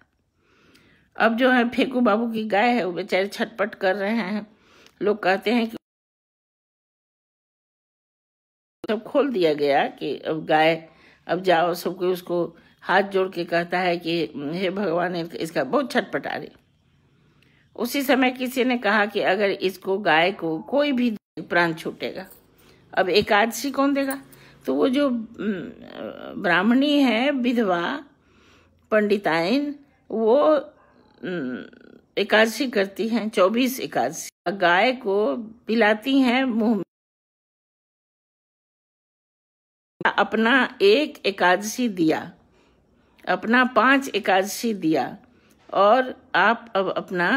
अब जो है फेकू बाबू की गाय है, वो बेचारे छटपट कर रहे हैं। लोग कहते हैं कि सब खोल दिया गया कि अब गाय, अब जाओ, सब कोई उसको हाथ जोड़ के कहता है कि हे भगवान, इसका बहुत छटपट आ रही। उसी समय किसी ने कहा कि अगर इसको गाय को कोई भी प्राण छूटेगा, अब एकादशी कौन देगा? तो वो जो ब्राह्मणी है, विधवा पंडिताइन, वो एकादशी करती हैं, 24 एकादशी, गाय को पिलाती हैं मुंह में। अपना एक एकादशी दिया, अपना 5 एकादशी दिया, और आप अब अपना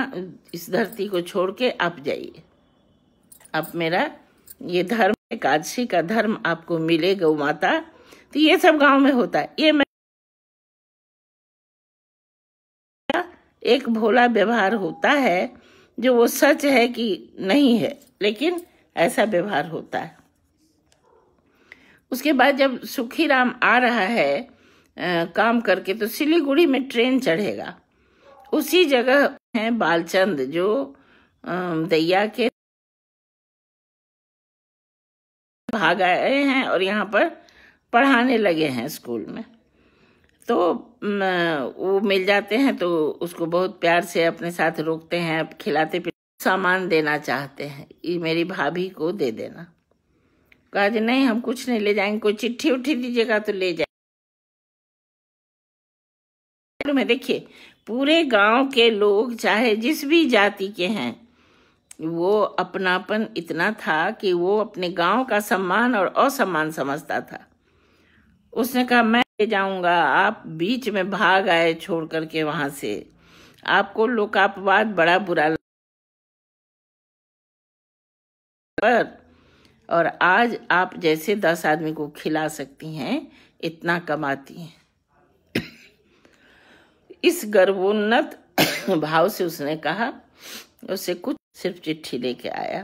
इस धरती को छोड़ के आप जाइए। अब मेरा ये धर्म, एकादशी का धर्म आपको मिले, गौ माता। तो ये सब गांव में होता है। ये मैं एक भोला व्यवहार होता है, जो वो सच है कि नहीं है, लेकिन ऐसा व्यवहार होता है। उसके बाद जब सुखी राम आ रहा है काम करके, तो सिलीगुड़ी में ट्रेन चढ़ेगा। उसी जगह है बालचंद, जो दैया के भाग आए हैं और यहाँ पर पढ़ाने लगे हैं स्कूल में। तो वो मिल जाते हैं, तो उसको बहुत प्यार से अपने साथ रोकते हैं, खिलाते पिलाते, सामान देना चाहते हैं, ये मेरी भाभी को दे देना। कहा जी नहीं, हम कुछ नहीं ले जाएंगे, कोई चिट्ठी उठी दीजिएगा तो ले जाए। में देखिए, पूरे गांव के लोग चाहे जिस भी जाति के हैं, वो अपनापन इतना था कि वो अपने गांव का सम्मान और असम्मान समझता था। उसने कहा मैं ले जाऊंगा, आप बीच में भाग आए छोड़ करके वहां से, आपको लोकापवाद बड़ा बुरा पर, और आज आप जैसे 10 आदमी को खिला सकती हैं, इतना कमाती हैं। इस गर्वोन्नत भाव से उसने कहा, उससे कुछ सिर्फ चिट्ठी लेके आया।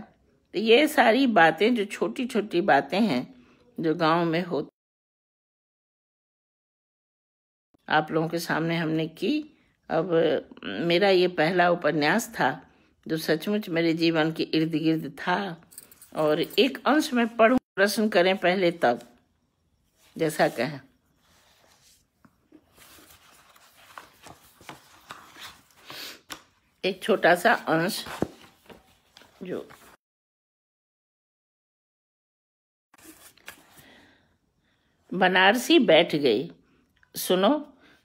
तो ये सारी बातें जो छोटी छोटी बातें हैं जो गांव में होती, आप लोगों के सामने हमने की। अब मेरा ये पहला उपन्यास था जो सचमुच मेरे जीवन के इर्द गिर्द था। और एक अंश में पढ़ूं, प्रश्न करें पहले तब, जैसा कहें। एक छोटा सा अंश जो बनारसी बैठ गई। सुनो,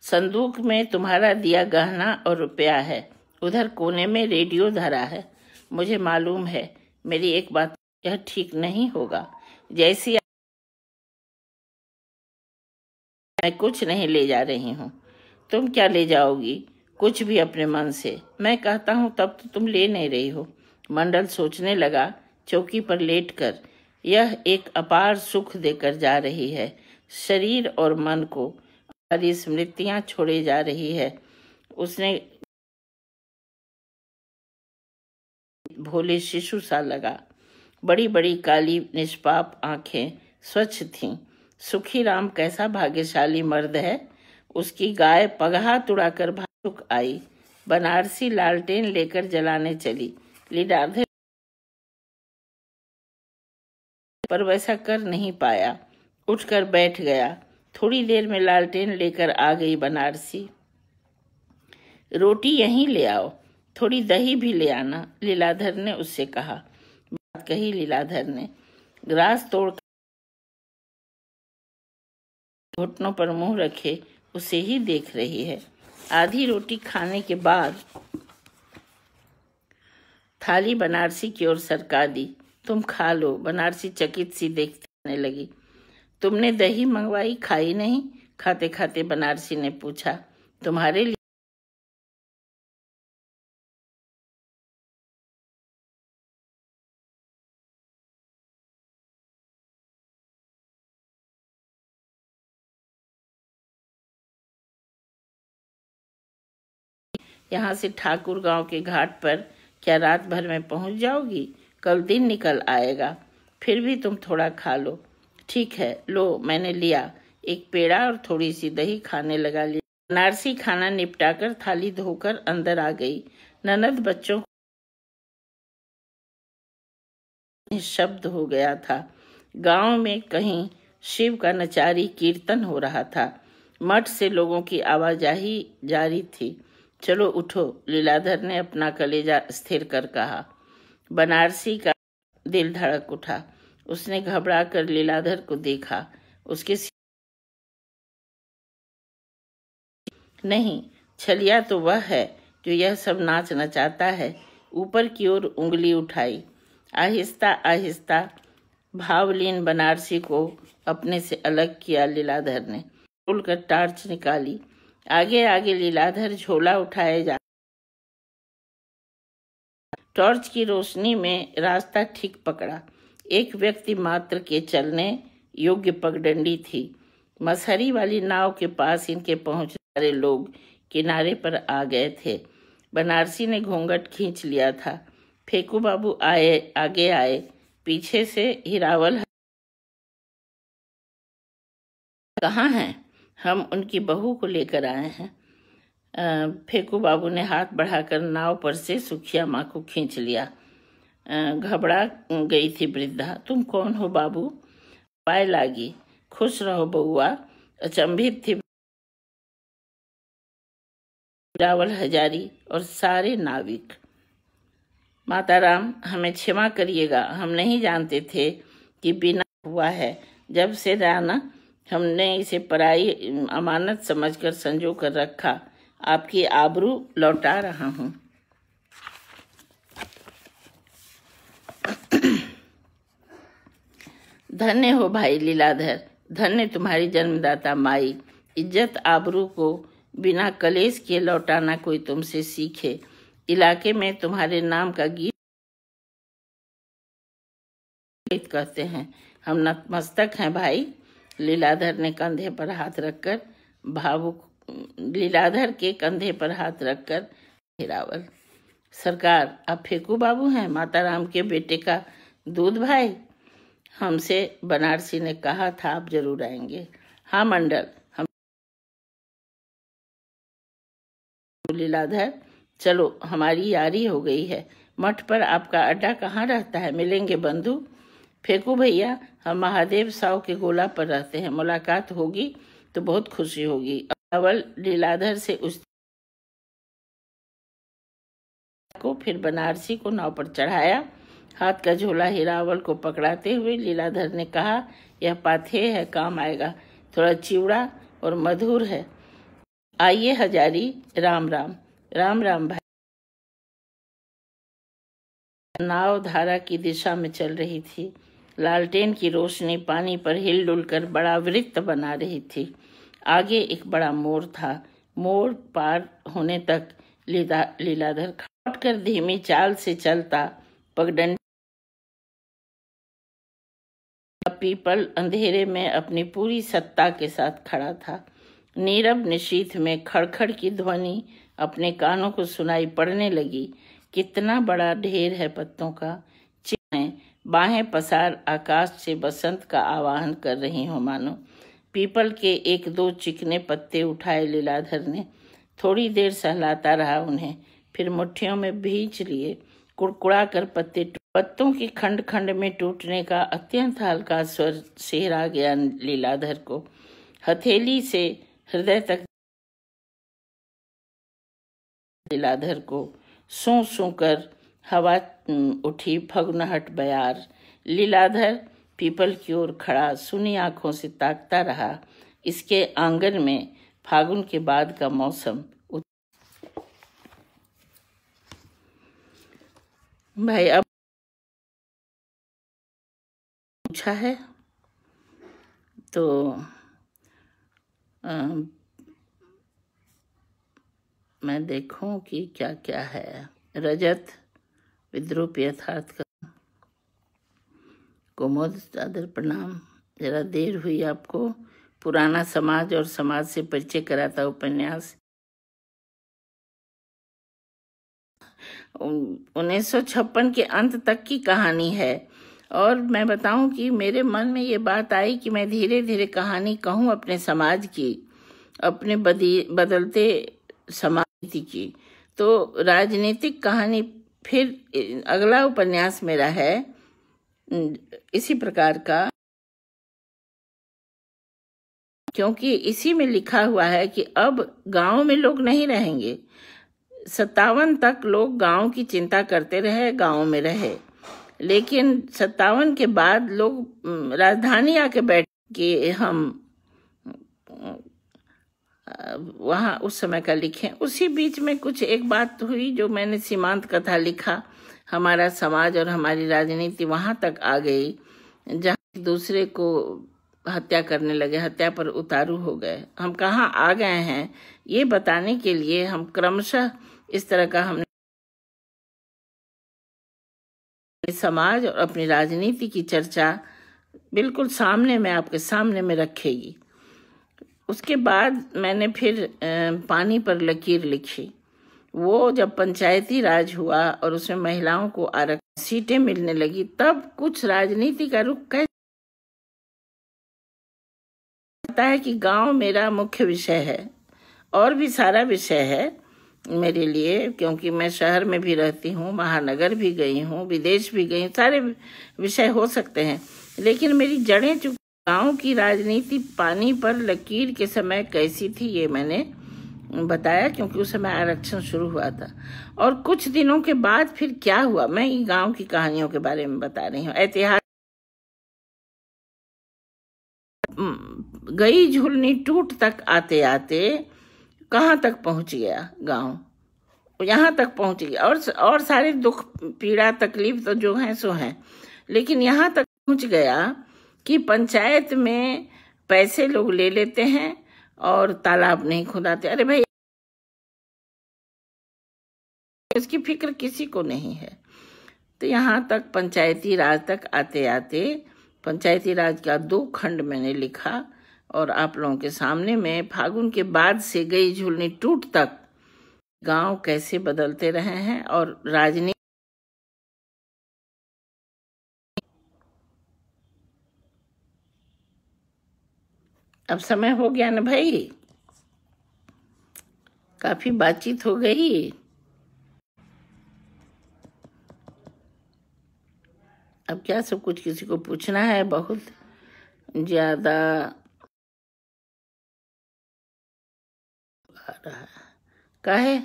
संदूक में तुम्हारा दिया गहना और रुपया है। उधर कोने में रेडियो धरा है। मुझे मालूम है मेरी एक बात, यह ठीक नहीं होगा। जैसी मैं कुछ नहीं ले जा रही हूँ। तुम क्या ले जाओगी? कुछ भी अपने मन से। मैं कहता हूँ तब तो तुम ले नहीं रही हो। मंडल सोचने लगा, चौकी पर लेटकर। यह एक अपार सुख देकर जा रही है शरीर और मन को। सारी स्मृतियां छोड़े जा रही है। उसने भोले शिशु सा लगा। बड़ी बड़ी काली निष्पाप आंखें स्वच्छ थीं। सुखी राम कैसा भाग्यशाली मर्द है। उसकी गाय पगहा तुड़ाकर भागुक आई। बनारसी लालटेन लेकर जलाने चली। लीलाधर पर वैसा कर नहीं पाया। उठकर बैठ गया। थोड़ी देर में लालटेन लेकर आ गई बनारसी। रोटी यहीं ले आओ, थोड़ी दही भी ले आना, लीलाधर ने उससे कहा। बात कही लीलाधर ने। ग्रास तोड़ घुटनों पर मुंह रखे उसे ही देख रही है। आधी रोटी खाने के बाद थाली बनारसी की ओर सरका दी। तुम खा लो। बनारसी चकित सी देखने लगी। तुमने दही मंगवाई, खाई नहीं? खाते खाते बनारसी ने पूछा। तुम्हारे लिए यहाँ से ठाकुर गांव के घाट पर क्या रात भर में पहुंच जाओगी? कल दिन निकल आएगा। फिर भी तुम थोड़ा खा लो। ठीक है, लो, मैंने लिया। एक पेड़ा और थोड़ी सी दही खाने लगा। बनारसी खाना निपटाकर थाली धोकर अंदर आ गई। ननद बच्चों शब्द हो गया था। गांव में कहीं शिव का नचारी कीर्तन हो रहा था। मठ से लोगों की आवाजाही जारी थी। चलो उठो, लीलाधर ने अपना कलेजा स्थिर कर कहा। बनारसी का दिल धड़क उठा। उसने घबरा कर लीलाधर को देखा। उसके नहीं, छलिया तो वह है जो यह सब नाच नचाता है। ऊपर की ओर उंगली उठाई। आहिस्ता आहिस्ता भावलीन बनारसी को अपने से अलग किया लीलाधर ने। खोलकर टार्च निकाली। आगे आगे लीलाधर झोला उठाए जा। टॉर्च की रोशनी में रास्ता ठीक पकड़ा। एक व्यक्ति मात्र के चलने योग्य पगडंडी थी। मसहरी वाली नाव के पास इनके पहुंचने वाले लोग किनारे पर आ गए थे। बनारसी ने घूंघट खींच लिया था। फेकू बाबू आगे आए। पीछे से हिरावल। कहाँ हैं? हम उनकी बहू को लेकर आए हैं। फेकू बाबू ने हाथ बढ़ाकर नाव पर से सुखिया माँ को खींच लिया। घबरा गई थी वृद्धा। तुम कौन हो बाबू? पाए लागी। खुश रहो बउआ। अचंभित थी रावल हजारी और सारे नाविक। माताराम, हमें क्षमा करिएगा। हम नहीं जानते थे कि बिना हुआ है। जब से जाना हमने इसे पराई अमानत समझकर संजो कर रखा। आपकी आबरू लौटा रहा हूँ। धन्य हो भाई लीलाधर। धन्य तुम्हारी जन्मदाता माई। इज्जत आबरू को बिना कलेश के लौटाना कोई तुमसे सीखे। इलाके में तुम्हारे नाम का गीत कहते हैं। हम नतमस्तक हैं भाई। लीलाधर ने कंधे पर हाथ रखकर भावुक लीलाधर के कंधे पर हाथ रखकर हिरावल। सरकार, आप फेकू बाबू हैं, माताराम के बेटे का दूध भाई? हमसे बनारसी ने कहा था आप जरूर आएंगे। हाँ मंडल, हम। लीलाधर, चलो, हमारी यारी हो गई है। मठ पर आपका अड्डा कहाँ रहता है? मिलेंगे बंधु? फेंकू भैया, हम महादेव साव के गोला पर रहते हैं, मुलाकात होगी तो बहुत खुशी होगी। अवल लीलाधर से उस को फिर बनारसी को नाव पर चढ़ाया। हाथ का झोला हीरावल को पकड़ाते हुए लीलाधर ने कहा, यह पाथे है, काम आएगा, थोड़ा चिवड़ा और मधुर है। आइए हजारी, राम राम। राम राम भाई। नाव धारा की दिशा में चल रही थी। लालटेन की रोशनी पानी पर हिलडुल कर बड़ा वृत्त बना रही थी। आगे एक बड़ा मोड़ था। मोड़ पार होने तक लीलाधर खट कर धीमी चाल से चलता। पगडंडी पीपल अंधेरे में अपनी पूरी सत्ता के साथ खड़ा था। नीरव निशीथ में खड़खड़ की ध्वनि अपने कानों को सुनाई पड़ने लगी। कितना बड़ा ढेर है पत्तों का, चिड़ियाएं बाहें पसार आकाश से बसंत का आवाहन कर रही हो मानो। पीपल के एक दो चिकने पत्ते उठाए लीलाधर ने। थोड़ी देर सहलाता रहा उन्हें, फिर मुट्ठियों में भींच लिए। कुड़कुड़ा कर पत्तों की खंड खंड में टूटने का अत्यंत हल्का स्वर सेहरा गया लीलाधर को। हथेली से हृदय तक लीलाधर को सूं सूं कर हवा उठी फगुनहट बयार। लीलाधर पीपल की ओर खड़ा सुनी आंखों से ताकता रहा। इसके आंगन में फागुन के बाद का मौसम। भाई अब पूछा है तो मैं देखूं कि क्या क्या है। रजत, विद्रूप यथार्थ का, कुमुद सादर प्रणाम। जरा देर हुई आपको। पुराना समाज और समाज से परिचय कराता उपन्यास 1956 के अंत तक की कहानी है। और मैं बताऊं कि मेरे मन में ये बात आई कि मैं धीरे धीरे कहानी कहूं अपने समाज की, अपने बदलते समाज की। तो राजनीतिक कहानी फिर अगला उपन्यास मेरा है इसी प्रकार का, क्योंकि इसी में लिखा हुआ है कि अब गांव में लोग नहीं रहेंगे। 57 तक लोग गांव की चिंता करते रहे, गांव में रहे, लेकिन 57 के बाद लोग राजधानी आके बैठ के हम वहाँ उस समय का लिखें। उसी बीच में कुछ एक बात हुई जो मैंने सीमांत कथा लिखा। हमारा समाज और हमारी राजनीति वहां तक आ गई जहां दूसरे को हत्या करने लगे, हत्या पर उतारू हो गए। हम कहाँ आ गए हैं ये बताने के लिए हम क्रमशः इस तरह का हमने समाज और अपनी राजनीति की चर्चा बिल्कुल सामने में आपके सामने में रखेगी। उसके बाद मैंने फिर पानी पर लकीर लिखी। वो जब पंचायती राज हुआ और उसमें महिलाओं को आरक्षण सीटें मिलने लगी, तब कुछ राजनीति का रुख कैसे होता है कि गांव मेरा मुख्य विषय है और भी सारा विषय है मेरे लिए, क्योंकि मैं शहर में भी रहती हूँ, महानगर भी गई हूँ, विदेश भी गई हूँ, सारे विषय हो सकते हैं, लेकिन मेरी जड़ें चूंकि गांव की राजनीति पानी पर लकीर के समय कैसी थी ये मैंने बताया, क्योंकि उस समय आरक्षण शुरू हुआ था। और कुछ दिनों के बाद फिर क्या हुआ, मैं ये गांव की कहानियों के बारे में बता रही हूँ। ऐतिहासिक गई झुलनी टूट तक आते आते कहाँ तक पहुंच गया गांव, यहाँ तक पहुंच गया। और सारे दुख पीड़ा तकलीफ तो जो है सो है, लेकिन यहाँ तक पहुंच गया कि पंचायत में पैसे लोग ले लेते हैं और तालाब नहीं खुदाते। अरे भाई, इसकी फिक्र किसी को नहीं है। तो यहाँ तक पंचायती राज तक आते आते पंचायती राज का 2 खंड मैंने लिखा और आप लोगों के सामने में फागुन के बाद से गई झुलनी टूट तक गांव कैसे बदलते रहे हैं और राजनीति। अब समय हो गया ना भाई, काफी बातचीत हो गई। अब क्या सब कुछ किसी को पूछना है, बहुत ज्यादा आ रहा है। काहे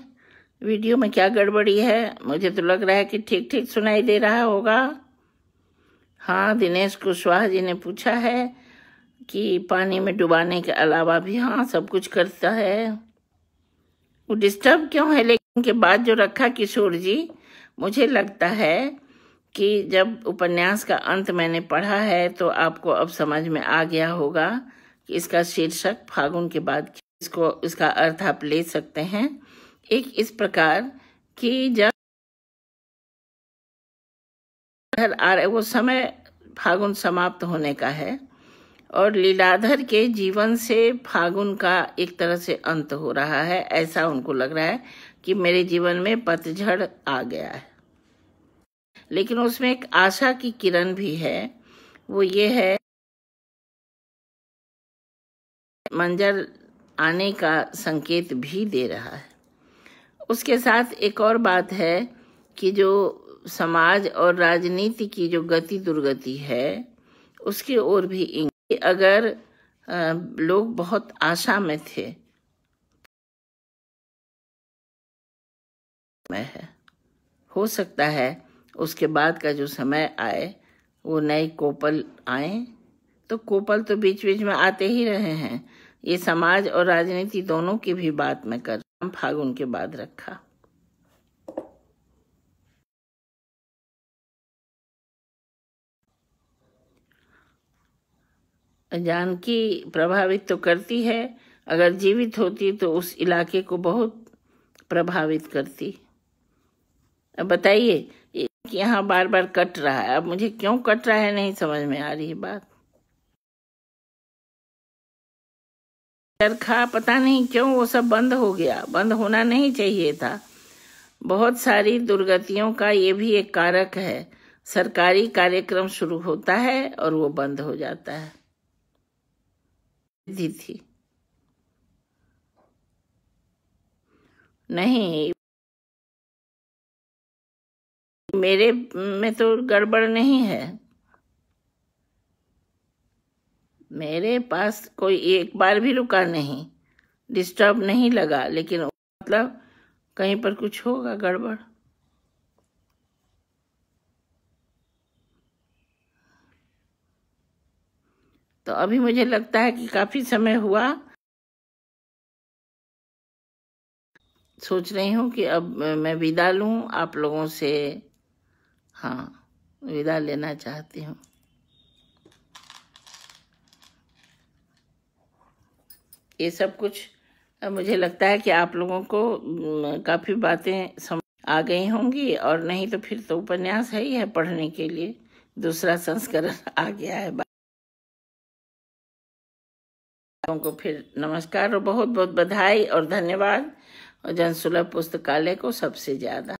वीडियो में क्या गड़बड़ी है? मुझे तो लग रहा है कि ठीक ठीक सुनाई दे रहा होगा। हाँ, दिनेश कुशवाहा जी ने पूछा है कि पानी में डुबाने के अलावा भी हाँ सब कुछ करता है। वो डिस्टर्ब क्यों है? लेकिन के बाद जो रखा किशोर जी, मुझे लगता है कि जब उपन्यास का अंत मैंने पढ़ा है तो आपको अब समझ में आ गया होगा कि इसका शीर्षक फागुन के बाद, इसका अर्थ आप ले सकते हैं एक इस प्रकार कि जब वो समय फागुन समाप्त होने का है और लीलाधर के जीवन से फागुन का एक तरह से अंत हो रहा है। ऐसा उनको लग रहा है कि मेरे जीवन में पतझड़ आ गया है। लेकिन उसमें एक आशा की किरण भी है, वो ये है मंजर आने का संकेत भी दे रहा है। उसके साथ एक और बात है कि जो समाज और राजनीति की जो गति दुर्गति है उसकी ओर भी अगर लोग बहुत आशा में थे, है हो सकता है उसके बाद का जो समय आए वो नए कोपल आए। तो कोपल तो बीच बीच में आते ही रहे हैं। ये समाज और राजनीति दोनों की भी बात मैं कर फागुन के बाद रखा। जानकी प्रभावित तो करती है, अगर जीवित होती तो उस इलाके को बहुत प्रभावित करती। अब बताइए कि यहाँ बार बार कट रहा है, अब मुझे क्यों कट रहा है नहीं समझ में आ रही है बात। चरखा पता नहीं क्यों वो सब बंद हो गया, बंद होना नहीं चाहिए था। बहुत सारी दुर्गतियों का ये भी एक कारक है, सरकारी कार्यक्रम शुरू होता है और वो बंद हो जाता है। थी नहीं, मेरे में तो गड़बड़ नहीं है, मेरे पास कोई एक बार भी रुका नहीं, डिस्टर्ब नहीं लगा। लेकिन मतलब कहीं पर कुछ होगा गड़बड़। तो अभी मुझे लगता है कि काफी समय हुआ, सोच रही हूँ कि अब मैं विदा लूं आप लोगों से। हाँ, विदा लेना चाहती हूँ। ये सब कुछ मुझे लगता है कि आप लोगों को काफी बातें समझ आ गई होंगी, और नहीं तो फिर तो उपन्यास है ही है पढ़ने के लिए, दूसरा संस्करण आ गया है। को फिर नमस्कार और बहुत बहुत बधाई और धन्यवाद, और जनसुलभ पुस्तकालय को सबसे ज्यादा।